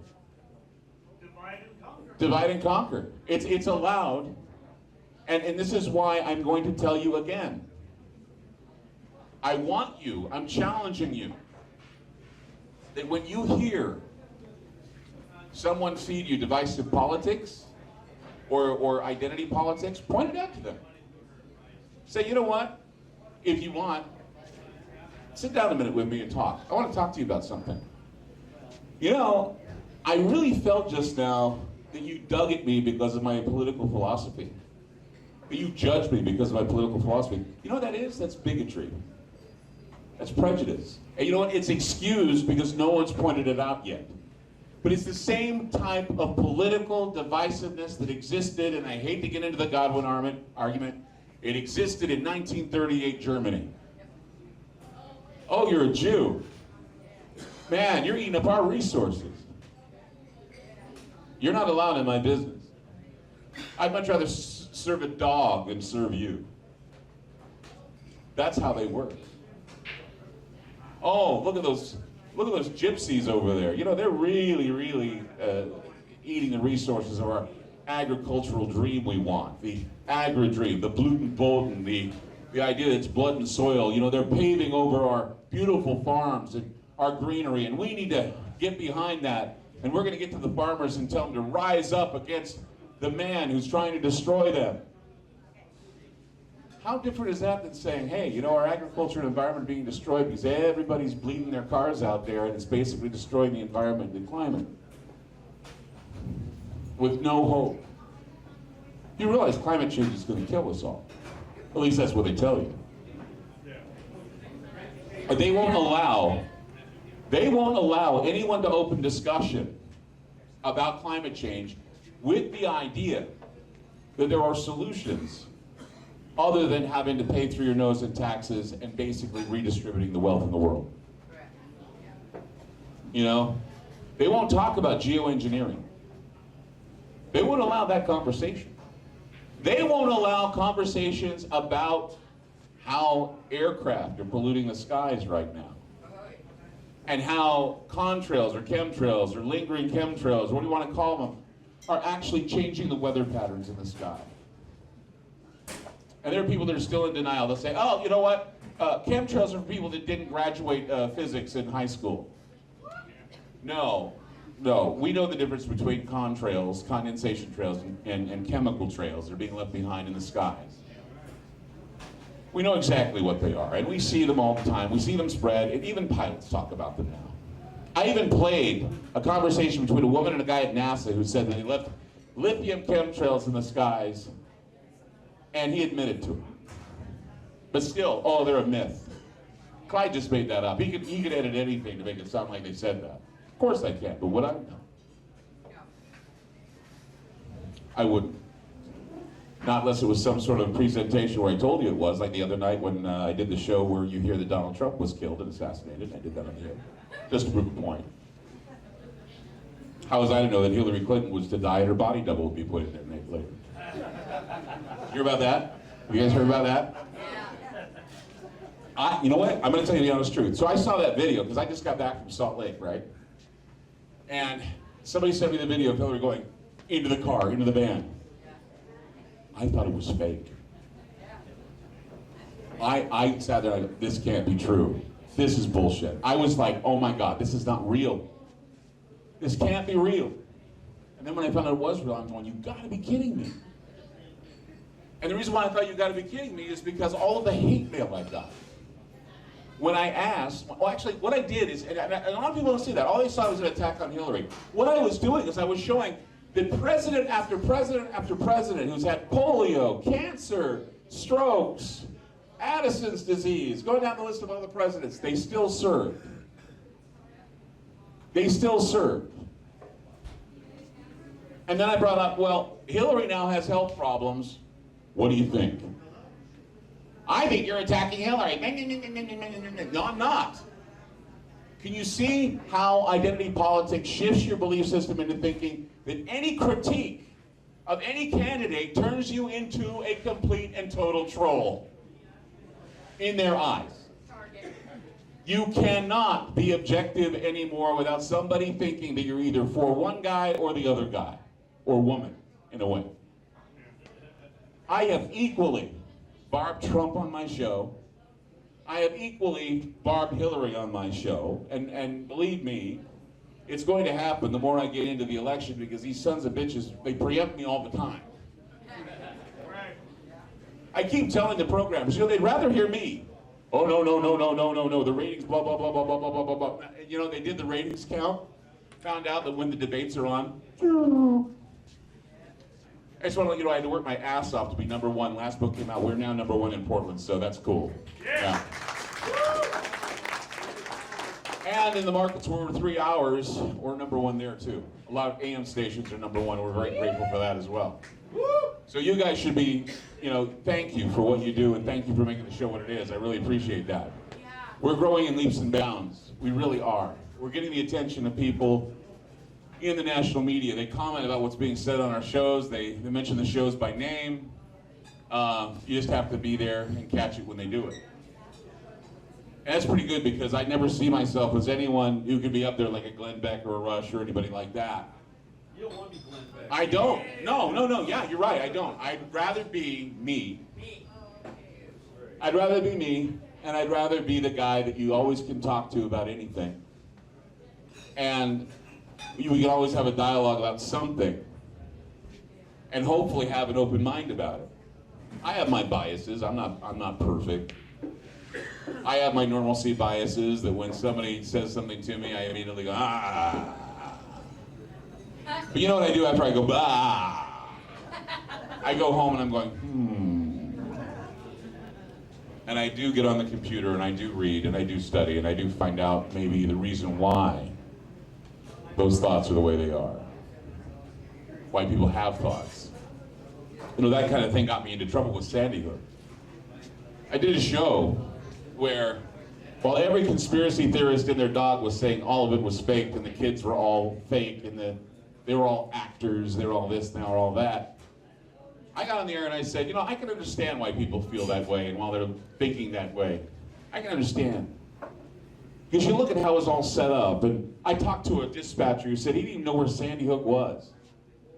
Divide and conquer. Divide and conquer. It's allowed. And this is why I'm going to tell you again. I want you, I'm challenging you, that when you hear someone feed you divisive politics or identity politics, point it out to them. Say, you know what? If you want, sit down a minute with me and talk. I want to talk to you about something. You know, I really felt just now that you dug at me because of my political philosophy. That you judged me because of my political philosophy. You know what that is? That's bigotry. That's prejudice. And you know what? It's excused because no one's pointed it out yet. But it's the same type of political divisiveness that existed, and I hate to get into the Godwin argument, it existed in 1938 Germany. Oh, you're a Jew. Man, you're eating up our resources. You're not allowed in my business. I'd much rather serve a dog than serve you. That's how they work. Oh, look at those gypsies over there. You know, they're really eating the resources of our agricultural dream we want. The agri-dream, the Bluten-Boden, the idea that it's blood and soil. You know, they're paving over our beautiful farms and our greenery, and we need to get behind that. And we're going to get to the farmers and tell them to rise up against the man who's trying to destroy them. How different is that than saying, hey, you know, our agriculture and environment are being destroyed because everybody's bleeding their cars out there and it's basically destroying the environment and the climate with no hope. You realize climate change is going to kill us all. At least that's what they tell you. But they won't allow anyone to open discussion about climate change with the idea that there are solutions other than having to pay through your nose in taxes and basically redistributing the wealth in the world. You know, they won't talk about geoengineering. They won't allow that conversation. They won't allow conversations about how aircraft are polluting the skies right now. And how contrails or chemtrails or lingering chemtrails, what do you want to call them, are actually changing the weather patterns in the sky. And there are people that are still in denial. They'll say, oh, you know what? Chemtrails are for people that didn't graduate physics in high school. No. We know the difference between contrails, condensation trails, and chemical trails that are being left behind in the skies. We know exactly what they are, and we see them all the time. We see them spread, and even pilots talk about them now. I even played a conversation between a woman and a guy at NASA who said that they left lithium chemtrails in the skies, and he admitted to it. But still, oh, they're a myth. Clyde just made that up. He could edit anything to make it sound like they said that. Of course I can, but would I? No. I wouldn't. Not unless it was some sort of presentation where I told you it was, like the other night when I did the show where you hear that Donald Trump was killed and assassinated. I did that on the air, just to prove a point. How was I to know that Hillary Clinton was to die and her body double would be put in there later? You hear about that? Have you guys heard about that? You know what? I'm going to tell you the honest truth. So I saw that video because I just got back from Salt Lake, right? And somebody sent me the video of Hillary going into the car, into the van. I thought it was fake. I sat there and I go, this can't be true. This is bullshit. I was like, oh my God, this is not real. This can't be real. And then when I found out it was real, I'm going, you gotta be kidding me. And the reason why I thought you gotta be kidding me is because all of the hate mail I got. When I asked, well actually what I did is, and a lot of people don't see that, all they saw was an attack on Hillary. What I was doing is I was showing that president after president after president who's had polio, cancer, strokes, Addison's disease, going down the list of all the presidents, they still served. They still served. And then I brought up, well, Hillary now has health problems. What do you think? I think you're attacking Hillary. No, I'm not. Can you see how identity politics shifts your belief system into thinking that any critique of any candidate turns you into a complete and total troll in their eyes? You cannot be objective anymore without somebody thinking that you're either for one guy or the other guy, or woman, in a way. I have equally barbed Trump on my show. I have equally barbed Hillary on my show, and believe me, it's going to happen the more I get into the election because these sons of bitches, they preempt me all the time. I keep telling the programmers, you know, they'd rather hear me. Oh, no, the ratings, blah, blah, blah, blah, blah, blah, blah, blah. You know, they did the ratings count, found out that when the debates are on, I just want to let you know I had to work my ass off to be number one. Last book came out, we're now number one in Portland, so that's cool. Yeah. And in the markets where we're 3 hours, we're number one there too. A lot of AM stations are number one, and we're very grateful for that as well. So you guys should be, you know, thank you for what you do, and thank you for making the show what it is. I really appreciate that. We're growing in leaps and bounds. We really are. We're getting the attention of people in the national media. They comment about what's being said on our shows. They mention the shows by name. You just have to be there and catch it when they do it. And that's pretty good because I never see myself as anyone who could be up there like a Glenn Beck or a Rush or anybody like that. You don't want to be Glenn Beck. I don't. No. Yeah, you're right. I don't. I'd rather be me. I'd rather be me, and I'd rather be the guy that you always can talk to about anything. And we can always have a dialogue about something. And hopefully have an open mind about it. I have my biases. I'm not perfect. I have my normalcy biases that when somebody says something to me, I immediately go, ah. But you know what I do after I go, bah? I go home and I'm going, And I do get on the computer and I do read and I do study and I do find out maybe the reason why those thoughts are the way they are. why people have thoughts. You know, that kind of thing got me into trouble with Sandy Hook. I did a show where, while every conspiracy theorist and their dog was saying all of it was fake and the kids were all fake and they were all actors, they were all this, they were all that, I got on the air and I said, you know, I can understand why people feel that way and while they're thinking that way. I can understand. Because you look at how it was all set up, and I talked to a dispatcher who said he didn't even know where Sandy Hook was.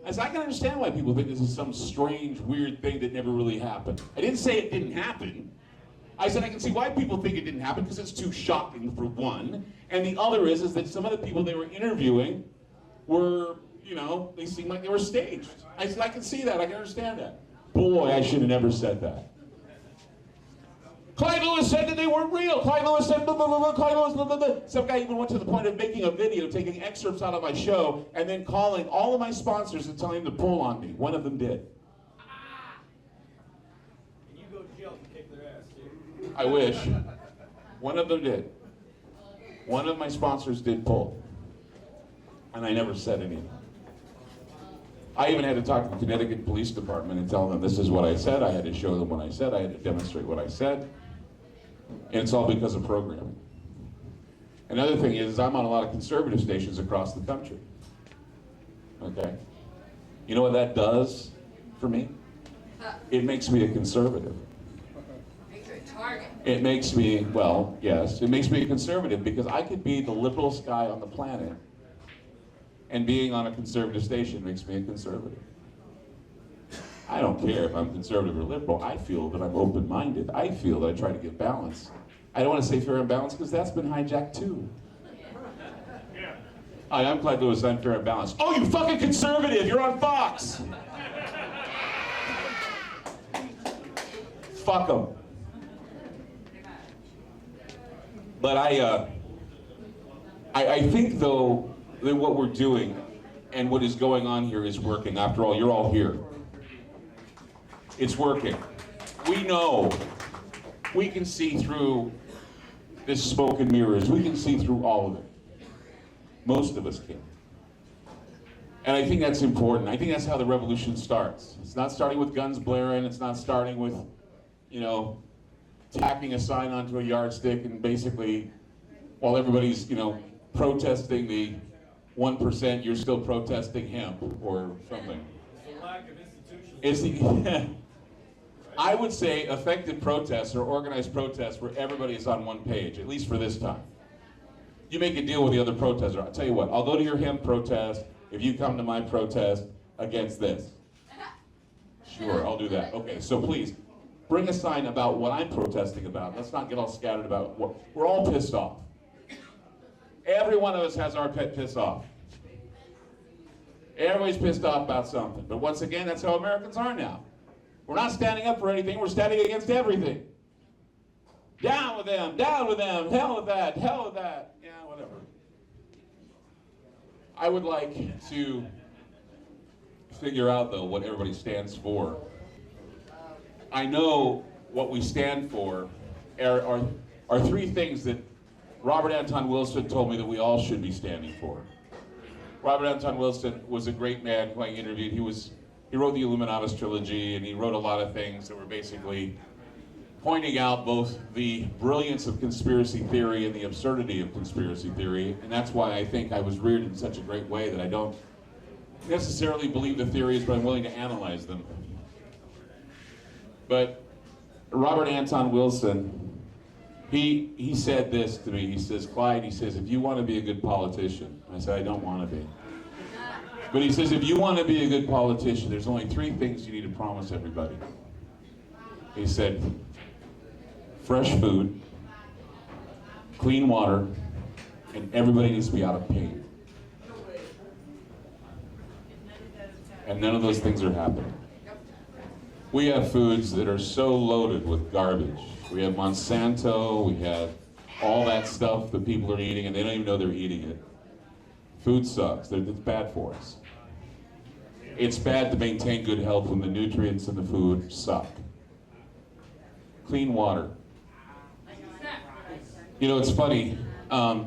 I said, I can understand why people think this is some strange, weird thing that never really happened. I didn't say it didn't happen. I said I can see why people think it didn't happen because it's too shocking, for one. And the other is that some of the people they were interviewing were, you know, they seemed like they were staged. I said, I can see that, I can understand that. Boy, I should have never said that. Clyde Lewis said that they weren't real. Clyde Lewis said blah, blah, blah, blah, Clyde Lewis, blah, blah, blah. Some guy even went to the point of making a video, taking excerpts out of my show, and then calling all of my sponsors and telling them to pull on me. One of them did. And you go to jail and kick their ass, too. I wish. One of them did. One of my sponsors did pull. And I never said anything. I even had to talk to the Connecticut Police Department and tell them this is what I said. I had to show them what I said. I had to demonstrate what I said. And it's all because of programming. Another thing is I'm on a lot of conservative stations across the country. Okay? You know what that does for me? It makes me a conservative. Makes you a target. It makes me, well, yes, it makes me a conservative because I could be the liberalest guy on the planet, and being on a conservative station makes me a conservative. I don't care if I'm conservative or liberal. I feel that I'm open-minded. I feel that I try to get balance. I don't want to say fair and balanced because that's been hijacked too. Hi, I'm Clyde Lewis. I'm fair and balanced. Oh, you fucking conservative! You're on Fox! Fuck them. But I think though that what we're doing and what is going on here is working. After all, you're all here. It's working. We know. We can see through this smoke and mirrors. We can see through all of it. Most of us can. And I think that's important. I think that's how the revolution starts. It's not starting with guns blaring. It's not starting with, you know, tacking a sign onto a yardstick and basically, while everybody's, you know, protesting the 1%, you're still protesting hemp or something. It's the lack of institutions. It's the, I would say effective protests or organized protests where everybody is on one page, at least for this time. You make a deal with the other protester. I'll tell you what, I'll go to your hemp protest if you come to my protest against this. Sure, I'll do that. Okay, so please, bring a sign about what I'm protesting about. Let's not get all scattered about what, we're all pissed off. Every one of us has our pet piss off. Everybody's pissed off about something. But once again, that's how Americans are now. We're not standing up for anything, we're standing against everything. Down with them, hell with that, hell with that. Yeah, whatever. I would like to figure out, though, what everybody stands for. I know what we stand for are three things that Robert Anton Wilson told me that we all should be standing for. Robert Anton Wilson was a great man who I interviewed. He wrote the Illuminatus trilogy, and he wrote a lot of things that were basically pointing out both the brilliance of conspiracy theory and the absurdity of conspiracy theory. And that's why I think I was reared in such a great way that I don't necessarily believe the theories, but I'm willing to analyze them. But Robert Anton Wilson, he said this to me. He says, Clyde, he says, if you want to be a good politician, I said, I don't want to be. But he says, if you want to be a good politician, there's only three things you need to promise everybody. He said, fresh food, clean water, and everybody needs to be out of pain. And none of those things are happening. We have foods that are so loaded with garbage. We have Monsanto, we have all that stuff that people are eating, and they don't even know they're eating it. Food sucks. It's bad for us. It's bad to maintain good health when the nutrients in the food suck. Clean water. You know, it's funny. I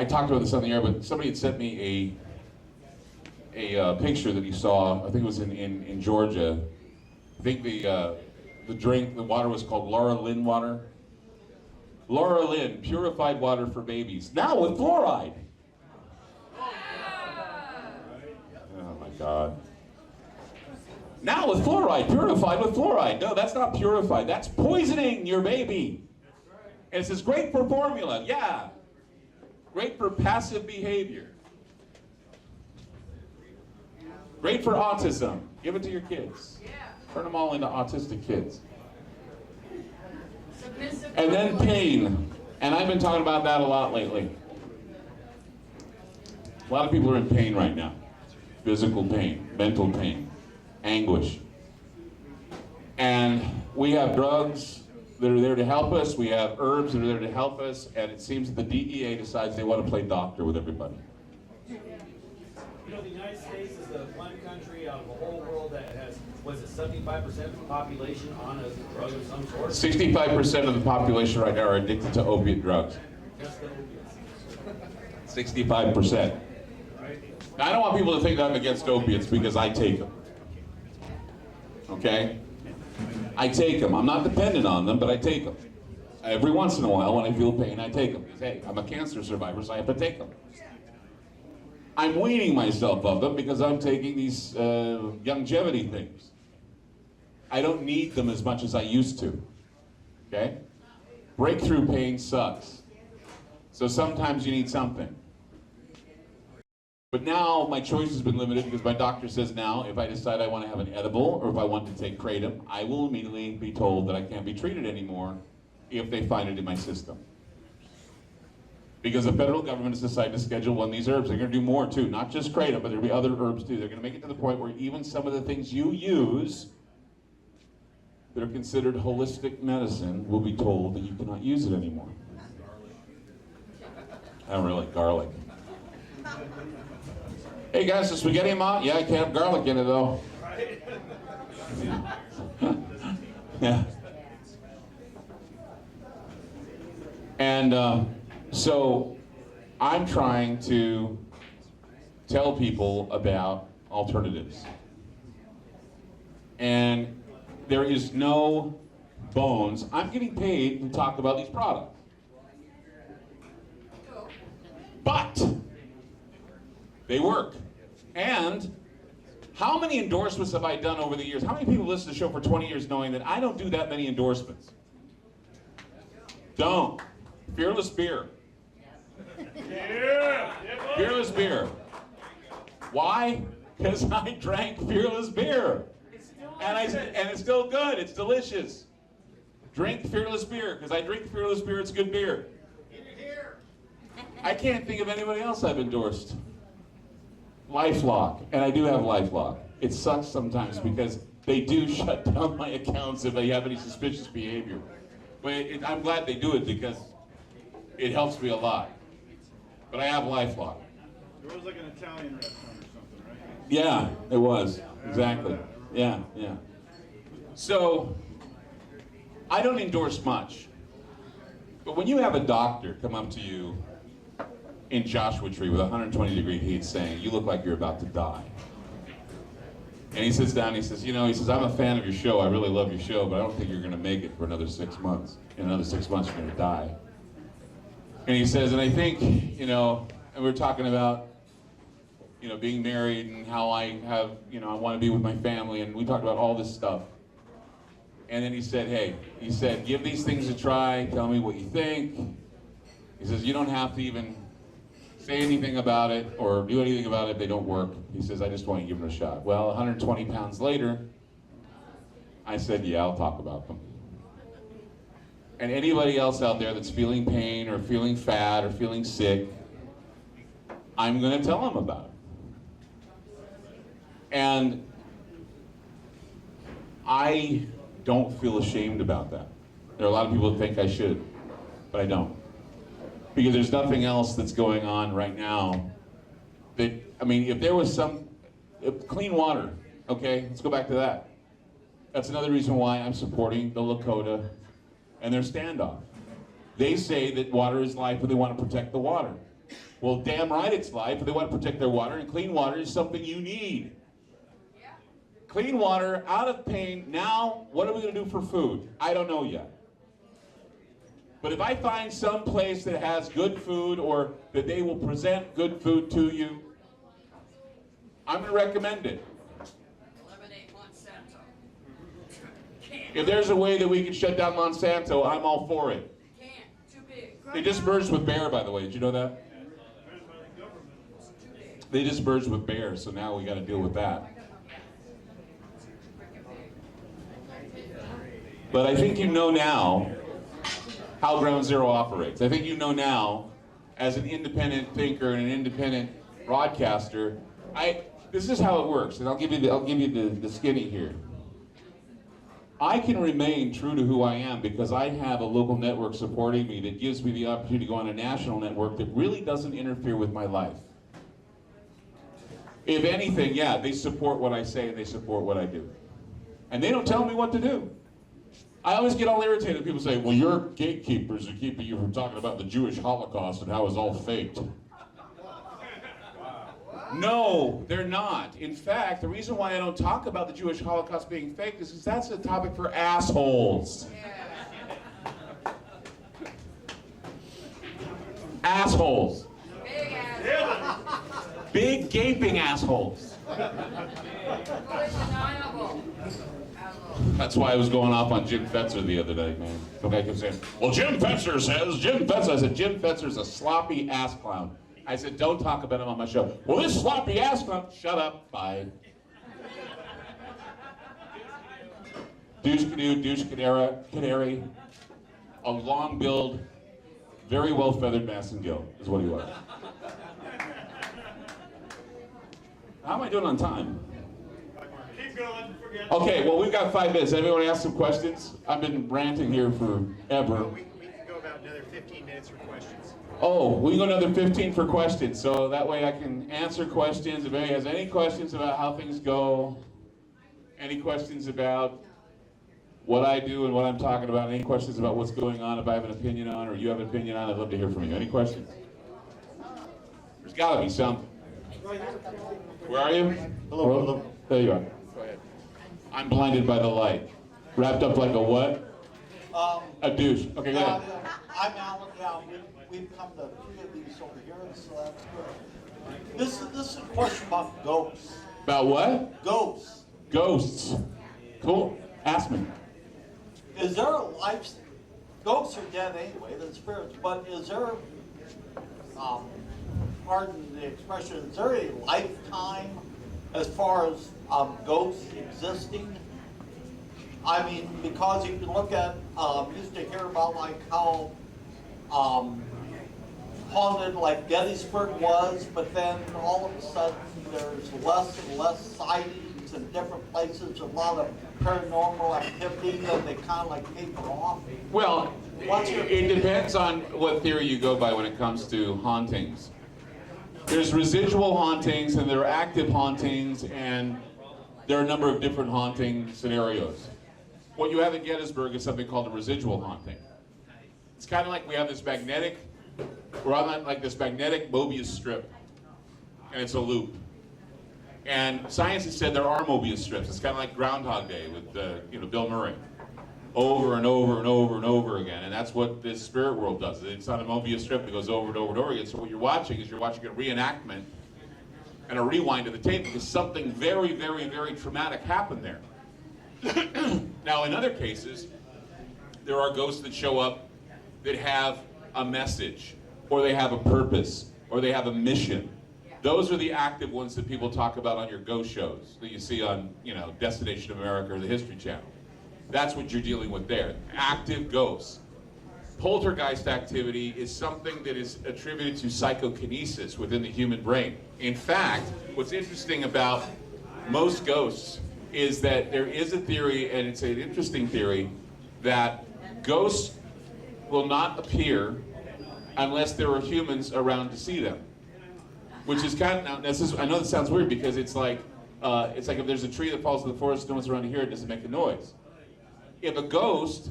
talked about this on the air, but somebody had sent me a picture that he saw. I think it was in Georgia. I think the water was called Laura Lynn water. Laura Lynn, purified water for babies. Now with fluoride. Oh my God. Now with fluoride, purified with fluoride. No, that's not purified. That's poisoning your baby. And it says great for formula. Yeah. Great for passive behavior. Great for autism. Give it to your kids. Turn them all into autistic kids. And then pain. And I've been talking about that a lot lately. A lot of people are in pain right now. Physical pain, mental pain, anguish. And we have drugs that are there to help us. We have herbs that are there to help us. And it seems that the DEA decides they want to play doctor with everybody. You know, the United States is the one country out of the whole world that has, was it 75% of the population on a drug of some sort? 65% of the population right now are addicted to opiate drugs. Just the opiates. 65%. Now, I don't want people to think that I'm against opiates because I take them. Okay? I take them. I'm not dependent on them, but I take them. Every once in a while, when I feel pain, I take them. Because, hey, I'm a cancer survivor, so I have to take them. I'm weaning myself of them because I'm taking these longevity things. I don't need them as much as I used to. Okay? Breakthrough pain sucks. So sometimes you need something. But now my choice has been limited because my doctor says now if I decide I want to have an edible or if I want to take kratom, I will immediately be told that I can't be treated anymore if they find it in my system. Because the federal government has decided to Schedule 1 these herbs. They're going to do more too, not just kratom, but there'll be other herbs too. They're going to make it to the point where even some of the things you use that are considered holistic medicine will be told that you cannot use it anymore. I don't really like garlic. Hey guys, the spaghetti amount? Yeah, I can't have garlic in it though. Yeah. And so I'm trying to tell people about alternatives. And there is no bones. I'm getting paid to talk about these products. But they work. And how many endorsements have I done over the years? How many people listen to the show for 20 years knowing that I don't do that many endorsements? Don't. Fearless beer. Yeah. Fearless beer. Why? Because I drank Fearless beer. And it's still good. It's delicious. Drink Fearless beer. Because I drink Fearless beer, it's good beer. I can't think of anybody else I've endorsed. LifeLock, and I do have LifeLock. It sucks sometimes because they do shut down my accounts if I have any suspicious behavior. But I'm glad they do it because it helps me a lot. But I have LifeLock. There was like an Italian restaurant or something, right? Yeah, it was. Exactly. Yeah, yeah. So, I don't endorse much. But when you have a doctor come up to you in Joshua Tree with 120-degree heat saying, you look like you're about to die. And he sits down and he says, I'm a fan of your show. I really love your show, but I don't think you're going to make it for another 6 months. In another 6 months, you're going to die. And he says, and I think, and we're talking about, being married and how I have, I want to be with my family. And we talked about all this stuff. And then he said, give these things a try. Tell me what you think. He says, you don't have to even say anything about it or do anything about it. They don't work. He says, I just want to give them a shot. Well, 120 pounds later, I said, yeah, I'll talk about them. And anybody else out there that's feeling pain or feeling fat or feeling sick, I'm going to tell them about it. And I don't feel ashamed about that. There are a lot of people that think I should, but I don't. Because there's nothing else that's going on right now that, if there was clean water, okay, let's go back to that. That's another reason why I'm supporting the Lakota and their standoff. They say that water is life, but they want to protect the water. Well, damn right it's life, but they want to protect their water, and clean water is something you need. Clean water, out of pain. Now, what are we going to do for food? I don't know yet. But if I find some place that has good food or that they will present good food to you, I'm going to recommend it. Eliminate Monsanto. If there's a way that we can shut down Monsanto, I'm all for it. Can't. Too big. They just merged with Bayer, by the way. Did you know that? They just merged with Bayer, so now we got to deal with that. But I think you know now how Ground Zero operates. I think you know now, as an independent thinker and an independent broadcaster, this is how it works, and I'll give you the skinny here. I can remain true to who I am because I have a local network supporting me that gives me the opportunity to go on a national network that really doesn't interfere with my life. If anything, yeah, they support what I say and they support what I do. And they don't tell me what to do. I always get all irritated when people say, well, your gatekeepers are keeping you from talking about the Jewish Holocaust and how it's all faked. No, they're not. In fact, the reason why I don't talk about the Jewish Holocaust being faked is because that's a topic for assholes. Assholes. Big ass. Big gaping assholes. Undeniable. That's why I was going off on Jim Fetzer the other day, man. The guy kept saying, well, Jim Fetzer says, Jim Fetzer. I said, Jim Fetzer's a sloppy ass clown. I said, don't talk about him on my show. Well, this sloppy ass clown, shut up, bye. Douche canoe, douche canary, a long build, very well feathered Massengill is what he was. How am I doing on time? Keep going, forget it. Okay, well, we've got 5 minutes. Anyone want to ask some questions? I've been ranting here forever. We can go about another 15 minutes for questions. Oh, we can go another 15 for questions, so that way I can answer questions. If anybody has any questions about how things go, any questions about what I do and what I'm talking about, any questions about what's going on, if I have an opinion on, or you have an opinion on, I'd love to hear from you. Any questions? There's got to be something. Where are you? Hello. There you are. Go ahead. I'm blinded by the light. Wrapped up like a what? A douche. Okay, go ahead. I'm Alan. Yeah, we've come to 3 of these over here, so that's good. This is a question about ghosts. About what? Ghosts. Ghosts. Cool. Ask me. Is there a life? Ghosts are dead anyway, they're spirits. But is there, pardon the expression, is there a lifetime as far as ghosts existing? I mean, because you can look at, used to hear about like how haunted like Gettysburg was, but then all of a sudden there's less and less sightings in different places, a lot of paranormal activity that they kind of like taper off. Well, it depends on what theory you go by when it comes to hauntings. There's residual hauntings and there are active hauntings, and there are a number of different haunting scenarios. What you have at Gettysburg is something called a residual haunting. It's kind of like we have this magnetic, we're on like this magnetic Mobius strip, and it's a loop. And science has said there are Mobius strips. It's kind of like Groundhog Day with Bill Murray, over and over and over and over again. And that's what this spirit world does. It's on a Mobius strip that goes over and over and over again. So what you're watching is you're watching a reenactment and a rewind of the tape because something very, very, very traumatic happened there. Now, in other cases, there are ghosts that show up that have a message, or they have a purpose, or they have a mission. Those are the active ones that people talk about on your ghost shows that you see on, Destination America or the History Channel. That's what you're dealing with there. Active ghosts. Poltergeist activity is something that is attributed to psychokinesis within the human brain. In fact, what's interesting about most ghosts is that there is a theory, and it's an interesting theory, that ghosts will not appear unless there are humans around to see them. Which is kind of, I know this sounds weird because it's like if there's a tree that falls in the forest, no one's around to hear it, doesn't make a noise. If a ghost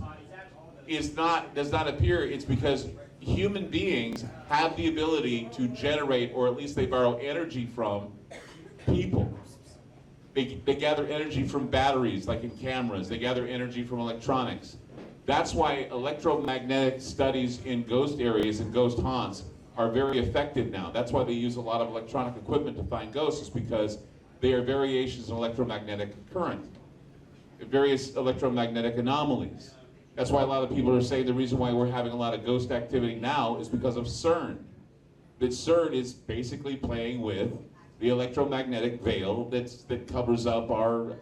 does not appear, it's because human beings have the ability to generate, or at least they borrow energy from people. They gather energy from batteries, like in cameras. They gather energy from electronics. That's why electromagnetic studies in ghost areas and ghost haunts are very effective now. That's why they use a lot of electronic equipment to find ghosts, is because they are variations in electromagnetic current, various electromagnetic anomalies. That's why a lot of people are saying the reason why we're having a lot of ghost activity now is because of CERN. That CERN is basically playing with the electromagnetic veil that covers up our,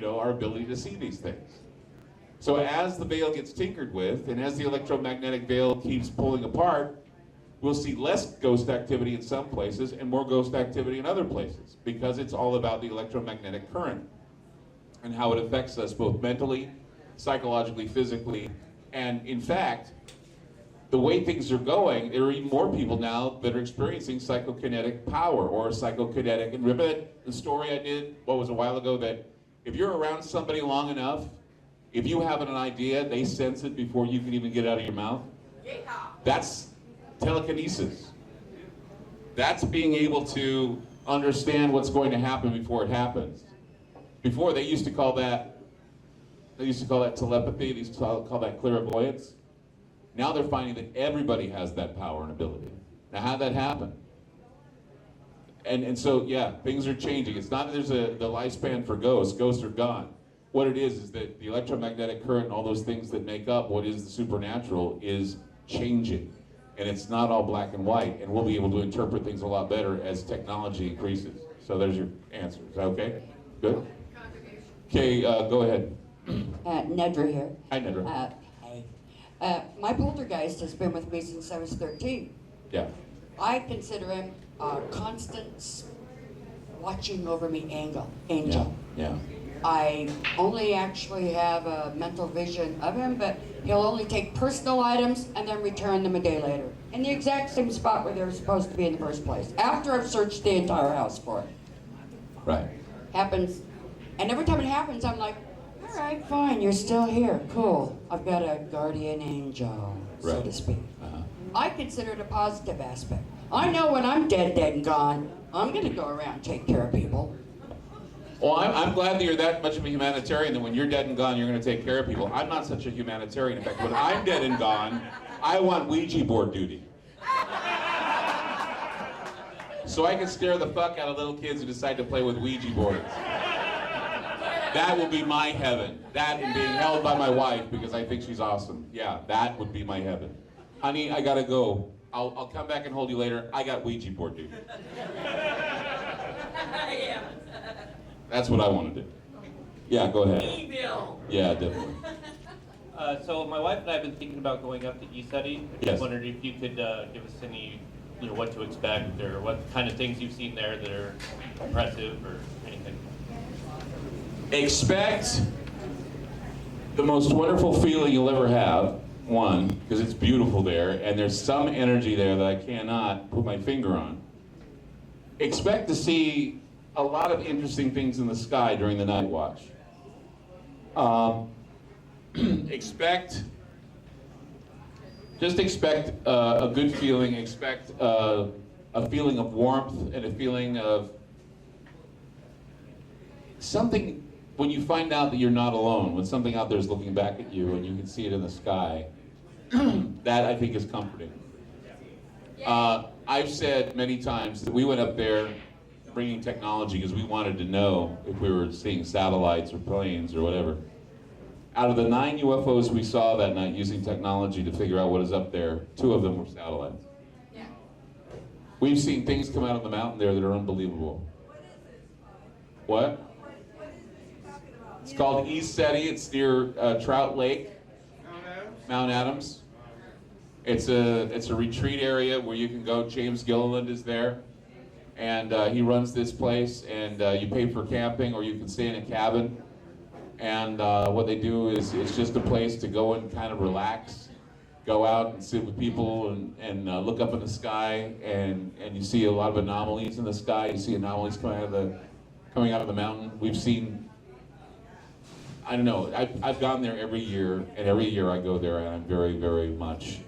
our ability to see these things. So as the veil gets tinkered with, and as the electromagnetic veil keeps pulling apart, we'll see less ghost activity in some places and more ghost activity in other places, because it's all about the electromagnetic current and how it affects us both mentally, psychologically, physically, and in fact, the way things are going, there are even more people now that are experiencing psychokinetic power or psychokinetic. And remember the story I did, a while ago, that if you're around somebody long enough, if you have an idea, they sense it before you can even get it out of your mouth. That's telekinesis. That's being able to understand what's going to happen before it happens. Before, they used to call that telepathy. They used to call that clairvoyance. Now they're finding that everybody has that power and ability. Now, how'd that happen? And so, yeah, things are changing. It's not that there's the lifespan for ghosts. Ghosts are gone. What it is that the electromagnetic current and all those things that make up what is the supernatural is changing. And it's not all black and white. And we'll be able to interpret things a lot better as technology increases. So there's your answer. Is that okay? Good? Okay, go ahead. Nedra here. Hi, Nedra. Hi. My poltergeist has been with me since I was 13. Yeah. I consider him a constant watching over me angel. Yeah. I only actually have a mental vision of him, but he'll only take personal items and then return them a day later, in the exact same spot where they were supposed to be in the first place, after I've searched the entire house for it. Right. Happens, and every time it happens, I'm like, all right, fine, you're still here, cool. I've got a guardian angel, so Right. to speak. Uh-huh. I consider it a positive aspect. I know when I'm dead and gone, I'm gonna go around and take care of people. Well, I'm glad that you're that much of a humanitarian that when you're dead and gone, you're going to take care of people. I'm not such a humanitarian. In fact, when I'm dead and gone, I want Ouija board duty. So I can scare the fuck out of little kids who decide to play with Ouija boards. That will be my heaven. That and being held by my wife because I think she's awesome. Yeah, that would be my heaven. Honey, I gotta go. I'll come back and hold you later. I got Ouija board duty. That's what I want to do. Yeah, go ahead. Email. Yeah, definitely. So my wife and I have been thinking about going up to ESETI. I Yes. just wondered if you could give us any, what to expect or what kind of things you've seen there that are impressive or anything. Expect the most wonderful feeling you'll ever have, one, because it's beautiful there, and there's some energy there that I cannot put my finger on. Expect to see a lot of interesting things in the sky during the night watch. Expect a good feeling, expect a feeling of warmth and a feeling of something. When you find out that you're not alone, when something out there is looking back at you and you can see it in the sky, that I think is comforting. I've said many times that we went up there bringing technology because we wanted to know if we were seeing satellites or planes or whatever. Out of the 9 UFOs we saw that night using technology to figure out what is up there, 2 of them were satellites. Yeah. We've seen things come out of the mountain there that are unbelievable. What? It's called ESETI. It's near Trout Lake, Mount Adams. It's a retreat area where you can go. James Gilliland is there, and he runs this place. And you pay for camping, or you can stay in a cabin. And what they do is it's just a place to go and kind of relax, go out and sit with people and look up in the sky, and you see a lot of anomalies in the sky. You see anomalies coming out of the mountain. We've seen. I don't know. I've gone there every year, and every year I go there, and I'm very, very much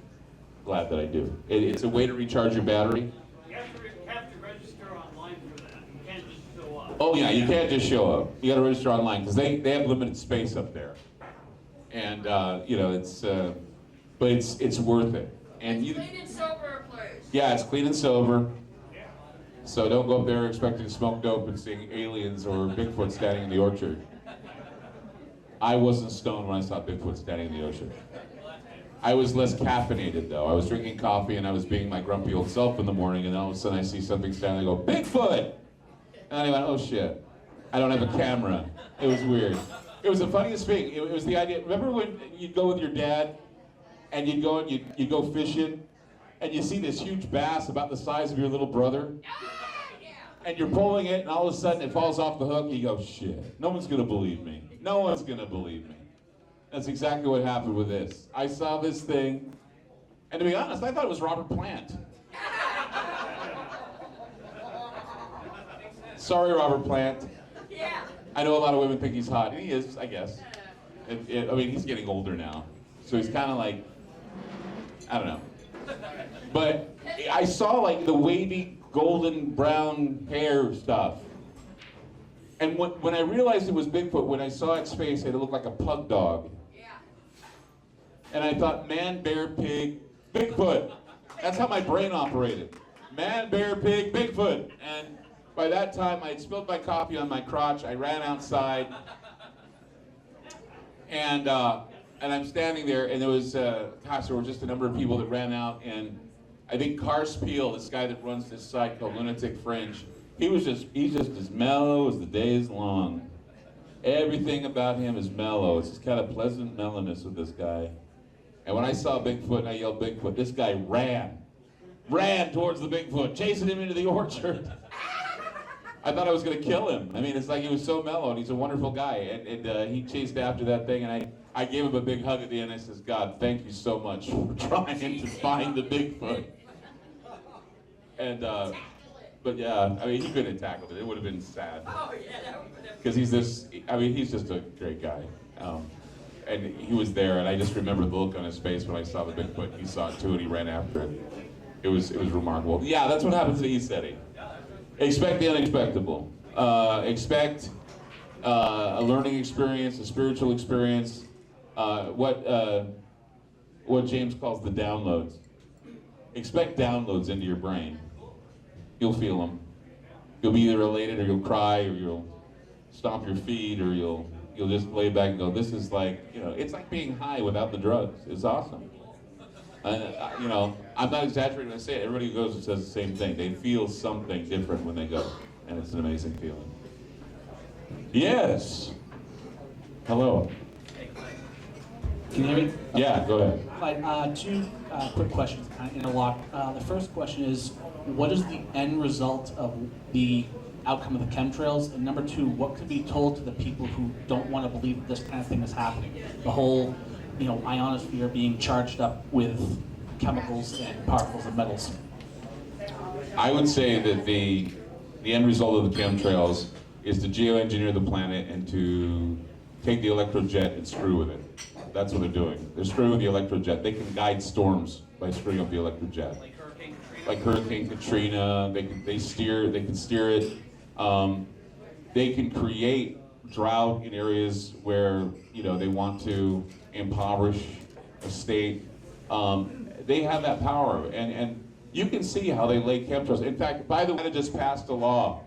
glad that I do. It's a way to recharge your battery. You have to register online for that. You can't just show up. Oh yeah, you can't just show up. You got to register online because they have limited space up there, and you know but it's worth it. And you, Clean and sober place. yeah, it's clean and sober. So don't go up there expecting to smoke dope and seeing aliens or Bigfoot standing in the orchard. I wasn't stoned when I saw Bigfoot standing in the orchard. I was less caffeinated though. I was drinking coffee and I was being my grumpy old self in the morning, and all of a sudden I see something standing. I go, Bigfoot! And I went, oh shit, I don't have a camera. It was weird. It was the funniest thing. It was the idea. Remember when you'd go with your dad and you'd go fishing and you see this huge bass about the size of your little brother? And you're pulling it and all of a sudden it falls off the hook and you go, shit, no one's gonna believe me. No one's gonna believe me. That's exactly what happened with this. I saw this thing, and to be honest, I thought it was Robert Plant. Sorry, Robert Plant. Yeah. I know a lot of women think he's hot, and he is, I guess. I mean, he's getting older now, so he's kind of like, I don't know. But I saw like the wavy golden brown hair stuff. And when I realized it was Bigfoot, when I saw its face, it looked like a pug dog. Yeah. And I thought, man, bear, pig, Bigfoot. That's how my brain operated. Man, bear, pig, Bigfoot. And by that time, I had spilled my coffee on my crotch. I ran outside. And I'm standing there, and there was, gosh, there were just a number of people that ran out. And I think Cars Peel, this guy that runs this site called Lunatic Fringe, he's just as mellow as the day is long. Everything about him is mellow. It's just kind of pleasant mellowness with this guy. And when I saw Bigfoot and I yelled Bigfoot, this guy ran towards the Bigfoot, chasing him into the orchard. I thought I was going to kill him. I mean, it's like he was so mellow, and he's a wonderful guy. And he chased after that thing, and I gave him a big hug at the end. I says, God, thank you so much for trying to find the Bigfoot. And, but yeah, I mean, he couldn't have tackled it. It would have been sad. Oh, yeah, that would have Because he's just a great guy. And he was there, and I just remember the look on his face when I saw the Bigfoot. He saw it too, and he ran after it. It was remarkable. Yeah, that's what happens to ECETI. Expect the unexpectable. Expect a learning experience, a spiritual experience. What James calls the downloads. Expect downloads into your brain. You'll feel them. You'll be either elated, or you'll cry, or you'll stomp your feet, or you'll just lay back and go, this is like, it's like being high without the drugs. It's awesome. I'm not exaggerating when I say it. Everybody who goes and says the same thing. They feel something different when they go, and it's an amazing feeling. Yes. Hello. Can you hear me? Yeah, go ahead. Clyde, two quick questions, kind of interlocked. The first question is, what is the end result of the outcome of the chemtrails? And number two, what could be told to the people who don't want to believe that this kind of thing is happening? The whole, ionosphere being charged up with chemicals and particles and metals. I would say that the end result of the chemtrails is to geoengineer the planet and to take the electrojet and screw with it. That's what they're doing. They're screwing with the electrojet. They can guide storms by screwing up the electrojet. Like Hurricane Katrina, they can steer it. They can create drought in areas where they want to impoverish a state. They have that power, and you can see how they lay chemtrails. In fact, by the way, they just passed a law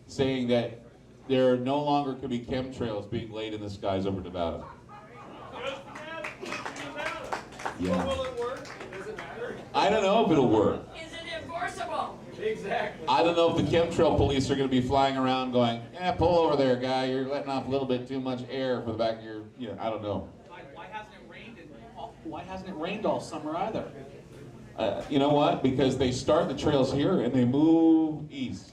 saying that there no longer could be chemtrails being laid in the skies over Nevada. Yeah. Will it work? Does it matter? I don't know if it'll work. Is it enforceable? Exactly. I don't know if the chemtrail police are going to be flying around going, pull over there, guy. You're letting off a little bit too much air for the back of your, I don't know. Why hasn't it rained all summer either? You know what? Because they start the trails here and they move east.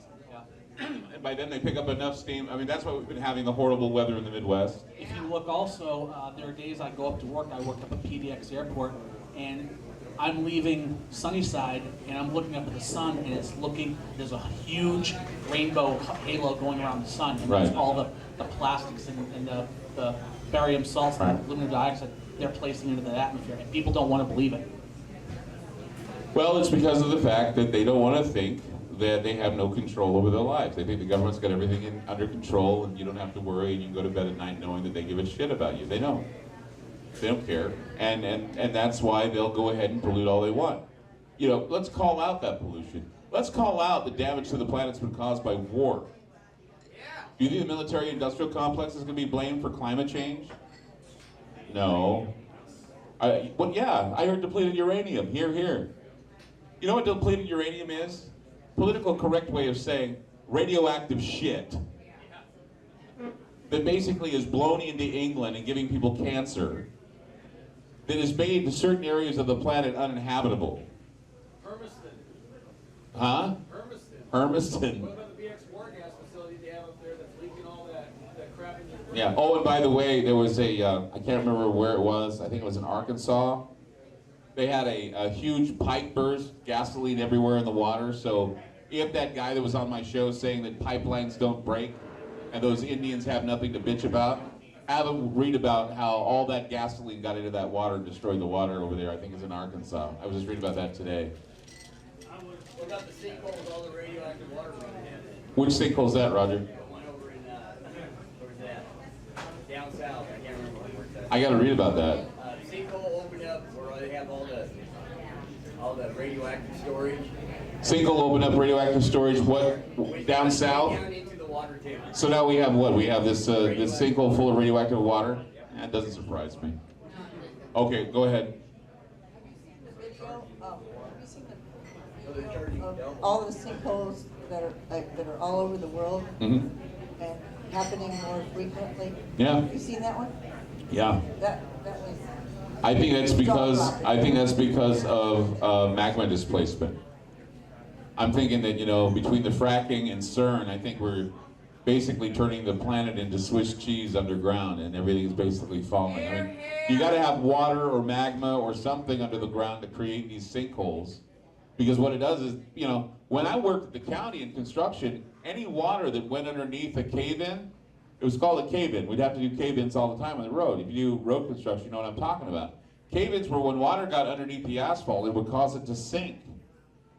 And by then they pick up enough steam. I mean, that's why we've been having the horrible weather in the Midwest. If you look also, there are days I go up to work. I work up at PDX Airport, and I'm leaving Sunnyside, and I'm looking up at the sun, and there's a huge rainbow halo going around the sun, and Right. there's all the plastics and the barium salts and Right. aluminum dioxide they're placing into the atmosphere, and people don't want to believe it. Well, it's because of the fact that they don't want to think that they have no control over their lives. They think the government's got everything under control and you don't have to worry and you can go to bed at night knowing that they give a shit about you. They don't. They don't care. And that's why they'll go ahead and pollute all they want. You know, let's call out that pollution. Let's call out the damage to the planet's been caused by war. Do you think the military-industrial complex is going to be blamed for climate change? No. Well, yeah, I heard depleted uranium. Here, here. You know what depleted uranium is? Political correct way of saying radioactive shit. That basically is blown into England and giving people cancer. That has made certain areas of the planet uninhabitable. Hermiston. Huh? Hermiston. Hermiston. What about the BX war gas facility they have up there that's leaking all that crap into the Yeah. Oh, and by the way, there was a, I can't remember where it was. I think it was in Arkansas. They had a huge pipe burst, gasoline everywhere in the water. So if that guy that was on my show saying that pipelines don't break and those Indians have nothing to bitch about, have them read about how all that gasoline got into that water and destroyed the water over there. I think it's in Arkansas. I was just reading about that today. What about the sinkhole with all the radioactive water running in? Which sinkhole's that, Roger? The one over in, where's that? Down south, I can't remember where it's at. I got to read about that. Sinkhole opened up where they have all the radioactive storage. Sinkhole opened up radioactive storage. What? Down south? Down into the water table. So now we have what? We have this this sinkhole full of radioactive water? That doesn't surprise me. Okay, go ahead. Of all the sinkholes that are all over the world Mm-hmm. and happening more frequently. Yeah. Have you seen that one? Yeah. That was. I think that's because of magma displacement. I'm thinking that, you know, between the fracking and CERN, I think we're basically turning the planet into Swiss cheese underground, and everything is basically falling. I mean, you got to have water or magma or something under the ground to create these sinkholes, because what it does is, you know, when I worked at the county in construction, any water that went underneath a cave-in, it was called a cave-in. We'd have to do cave-ins all the time on the road. If you do road construction, you know what I'm talking about. Cave-ins were when water got underneath the asphalt, it would cause it to sink.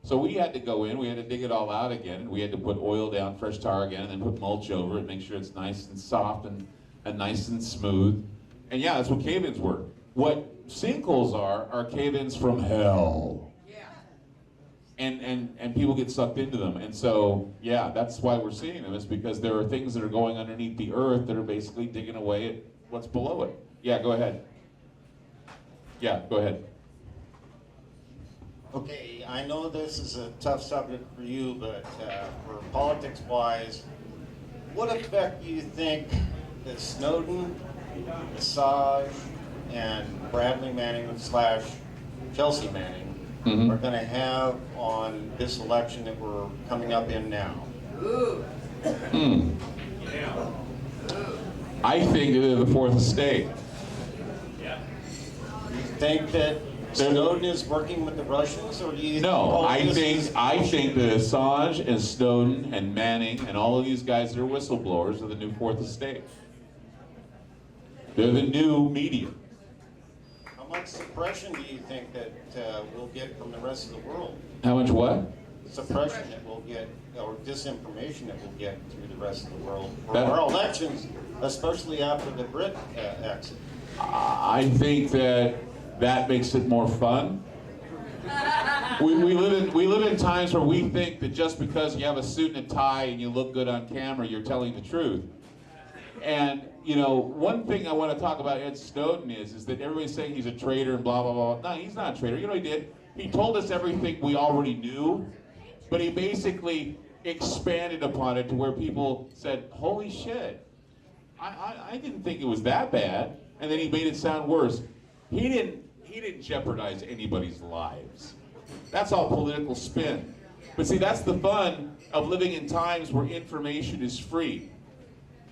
So we had to go in, we had to dig it all out again, we had to put oil down, fresh tar again, and then put mulch over it, make sure it's nice and soft and nice and smooth. And yeah, that's what cave-ins were. What sinkholes are cave-ins from hell. Yeah. And people get sucked into them. And so, yeah, that's why we're seeing them, is because there are things that are going underneath the earth that are basically digging away at what's below it. Yeah, go ahead. Yeah, go ahead. Okay, I know this is a tough subject for you, but for politics-wise, what effect do you think that Snowden, Assange, and Bradley Manning / Chelsea Manning are going to have on this election that we're coming up in now? I think they're the fourth estate. Do you think that Snowden is working with the Russians, or do you No, think I think that Assange and Snowden and Manning and all of these guys that are whistleblowers are the new fourth estate. They're the new media. How much suppression do you think that we'll get from the rest of the world? How much what? Suppression that we'll get, or disinformation that we'll get through the rest of the world for That- our elections, especially after the Brit exit. I think that makes it more fun. We live in times where we think that just because you have a suit and a tie and you look good on camera, you're telling the truth. And you know, one thing I want to talk about Ed Snowden is that everybody's saying he's a traitor and blah blah blah. No, he's not a traitor. You know what he did? He told us everything we already knew, but he basically expanded upon it to where people said, "Holy shit, I didn't think it was that bad," and then he made it sound worse. He didn't jeopardize anybody's lives. That's all political spin. But see, that's the fun of living in times where information is free.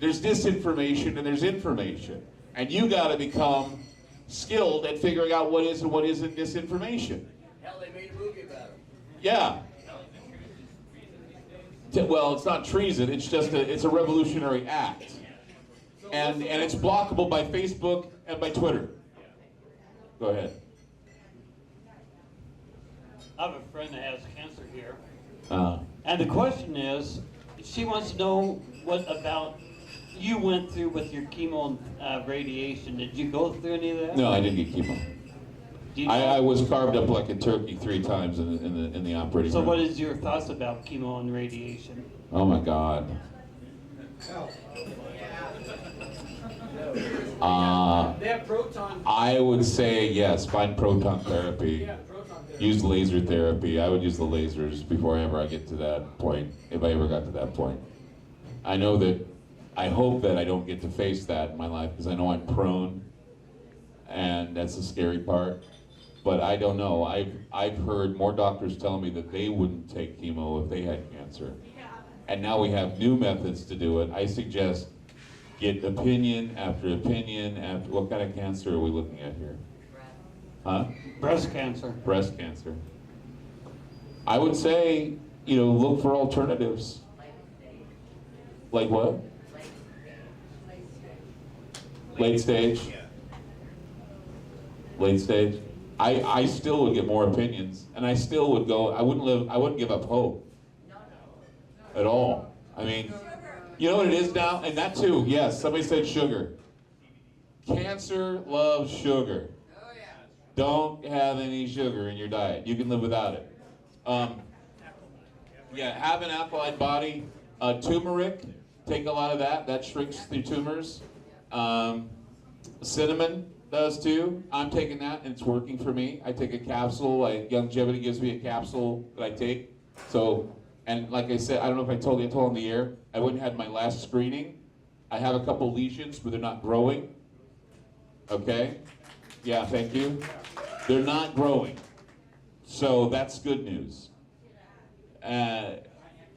There's disinformation and there's information. And you got to become skilled at figuring out what is and what isn't disinformation. Hell, they made a movie about it. Yeah. Well, it's not treason, it's just it's a revolutionary act. And it's blockable by Facebook and by Twitter. Go ahead. I have a friend that has cancer here. Uh, And the question is, she wants to know what about you went through with your chemo and radiation. Did you go through any of that? no, I didn't get chemo. Do you I was carved up like a turkey 3 times in the operating So room. what is your thoughts about chemo and radiation? Oh my God. They have proton. I would say yes, find proton therapy. Yeah, proton therapy. Use laser therapy. I would use the lasers before I get to that point, if I ever got to that point. I know that, I hope that I don't get to face that in my life, because I know I'm prone, and that's the scary part. But I don't know. I've heard more doctors tell me that they wouldn't take chemo if they had cancer. And now we have new methods to do it. I suggest get opinion after opinion after, what kind of cancer are we looking at here? Huh? Breast cancer. Breast cancer. I would say, look for alternatives. Like what? Late stage? Late stage? I still would get more opinions, and I still would go, I wouldn't give up hope. At all. I mean, you know what it is now? And that too, yes, somebody said sugar. Cancer loves sugar. Don't have any sugar in your diet. You can live without it. Yeah, have an alkaline body. Turmeric, take a lot of that. That shrinks the tumors. Cinnamon does too. I'm taking that and it's working for me. I take a capsule. Longevity gives me a capsule that I take. So, and like I said, I don't know if I told on the air, I went and had my last screening. I have a couple lesions, but they're not growing. Okay? Yeah, thank you. They're not growing. So that's good news. And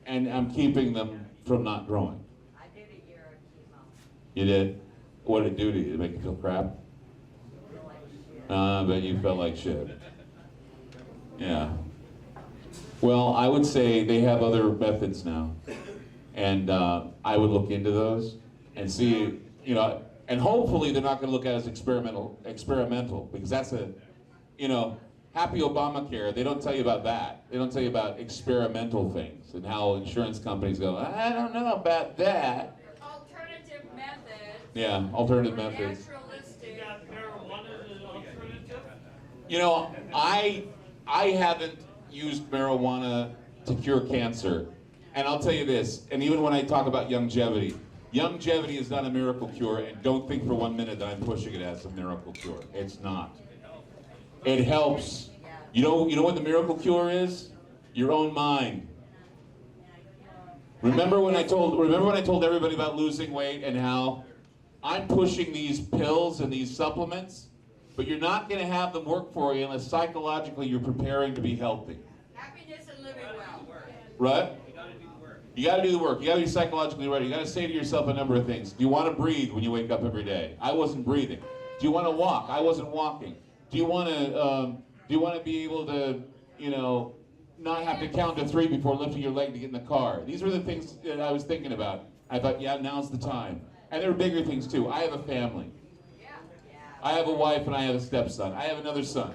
I'm keeping them from not growing. I did a year of chemo. You did? What did it do to you? Did it make you feel crap? I bet you felt like shit. Yeah. Well, I would say they have other methods now. And I would look into those and see, and hopefully they're not going to look at it as experimental, because that's happy Obamacare, they don't tell you about that. They don't tell you about experimental things and how insurance companies go, I don't know about that. Alternative methods. Yeah, alternative Or methods. naturalistic. You got marijuana as an alternative? I haven't used marijuana to cure cancer. And I'll tell you this, and even when I talk about longevity is not a miracle cure, and don't think for 1 minute that I'm pushing it as a miracle cure. It's not. It helps. You know what the miracle cure is? Your own mind. Remember when I told everybody about losing weight and how I'm pushing these pills and these supplements, but you're not going to have them work for you unless psychologically you're preparing to be healthy. Happiness and living well. Right? You got to do the work. You got to be psychologically ready. You got to say to yourself a number of things. Do you want to breathe when you wake up every day? I wasn't breathing. Do you want to walk? I wasn't walking. Do you want to be able to, not have to count to 3 before lifting your leg to get in the car? These were the things that I was thinking about. I thought, yeah, now's the time. And there are bigger things too. I have a family. I have a wife and I have a stepson. I have another son.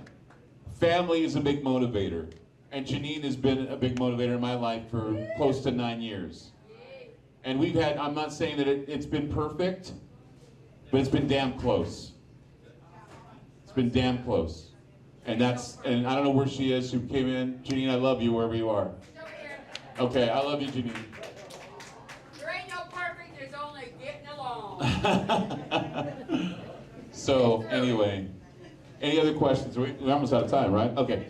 Family is a big motivator. And Janine has been a big motivator in my life for close to 9 years. And we've had, I'm not saying that it's been perfect, but it's been damn close. It's been damn close. And I don't know where she is. She came in. Janine, I love you wherever you are. Okay, I love you, Janine. There ain't no perfect, there's only getting along. So, anyway, any other questions? We're almost out of time, right? Okay.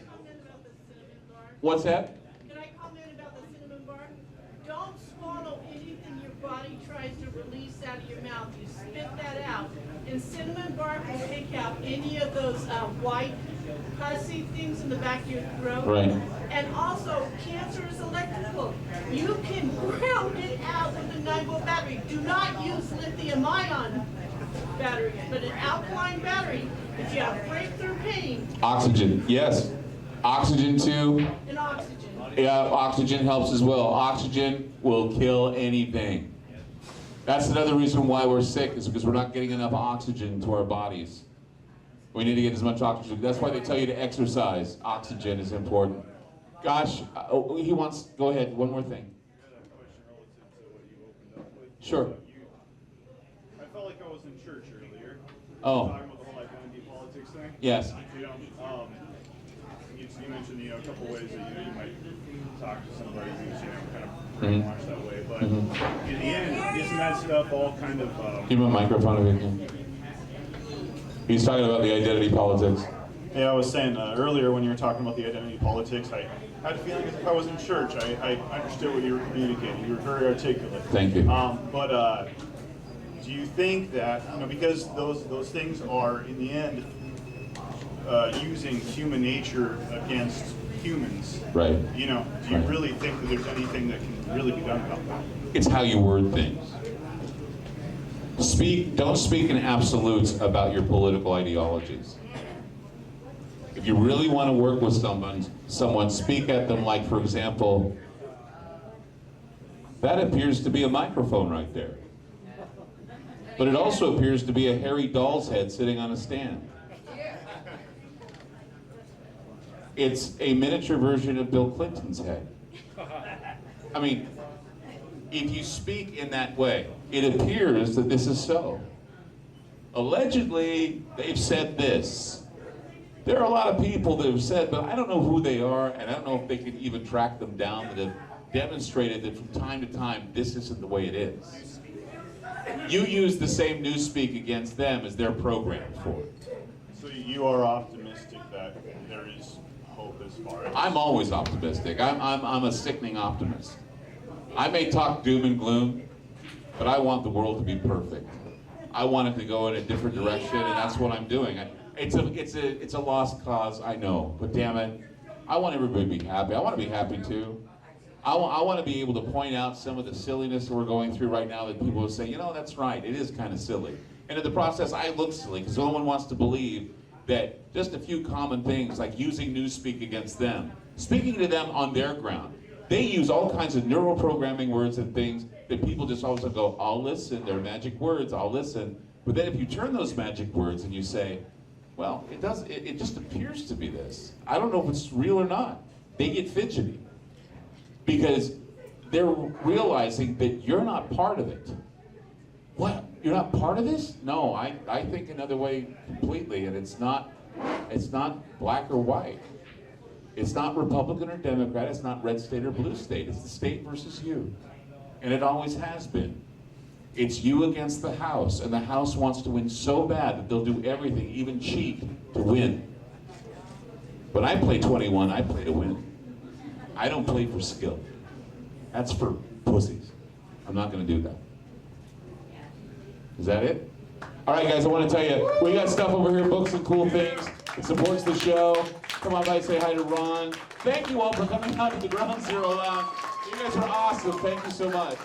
What's that? Can I comment about the cinnamon bark? Don't swallow anything your body tries to release out of your mouth. You spit that out. And cinnamon bark will take out any of those white pussy things in the back of your throat. Right. And also, cancer is electrical. You can ground it out with a 9-volt battery. Do not use lithium-ion batteries, but an alkaline battery, if you have breakthrough pain. Oxygen, yes. Oxygen too. And oxygen. Yeah, oxygen helps as well. Oxygen will kill anything. That's another reason why we're sick, is because we're not getting enough oxygen to our bodies. We need to get as much oxygen. That's why they tell you to exercise. Oxygen is important. Gosh, he wants, go ahead, one more thing. I had a question relative to what you opened up with. Sure. I felt like I was in church earlier. Oh. Talking about the whole identity politics thing. Yes. You know, you mentioned, you know, a couple ways that, you know, you might talk to somebody who's, you know, kind of brainwashed that way. But in the end, isn't that stuff all kind of... Give him a microphone if you can. He's talking about the identity politics. Yeah, I was saying earlier when you were talking about the identity politics, I had a feeling as if I was in church. I understood what you were communicating. You were very articulate. Thank you. But do you think that, you know, because those things are, in the end, using human nature against humans, right? You know, do you really think that there's anything that can really be done about that? It's how you word things. Don't speak in absolutes about your political ideologies. If you really want to work with someone, speak at them like, for example, that appears to be a microphone right there. But it also appears to be a hairy doll's head sitting on a stand. It's a miniature version of Bill Clinton's head. I mean, if you speak in that way, it appears that this is so. Allegedly, they've said this. There are a lot of people that have said, but I don't know who they are, and I don't know if they can even track them down, that have demonstrated that from time to time, this isn't the way it is. You use the same newspeak against them as they're programmed for. So you are optimistic that there is hope as far as... I'm always optimistic. I'm a sickening optimist. I may talk doom and gloom, but I want the world to be perfect. I want it to go in a different direction, and that's what I'm doing. It's a lost cause, I know, but damn it, I want everybody to be happy. I want to be happy too. I want to be able to point out some of the silliness that we're going through right now that people will say, you know, that's right, it is kind of silly. And in the process, I look silly because no one wants to believe that just a few common things like using newspeak against them, speaking to them on their ground. They use all kinds of neuroprogramming words and things that people just always go, I'll listen, they're magic words, I'll listen. But then if you turn those magic words and you say, well, it just appears to be this. I don't know if it's real or not. They get fidgety because they're realizing that you're not part of it. What? You're not part of this? No, I think another way completely, and it's not black or white. It's not Republican or Democrat, it's not red state or blue state. It's the state versus you. And it always has been. It's you against the House, and the House wants to win so bad that they'll do everything, even cheat, to win. When I play 21, I play to win. I don't play for skill. That's for pussies. I'm not going to do that. Is that it? All right, guys, I want to tell you, we got stuff over here, books and cool things. It supports the show. Come on by, say hi to Ron. Thank you all for coming out to the Ground Zero Lounge. You guys are awesome. Thank you so much.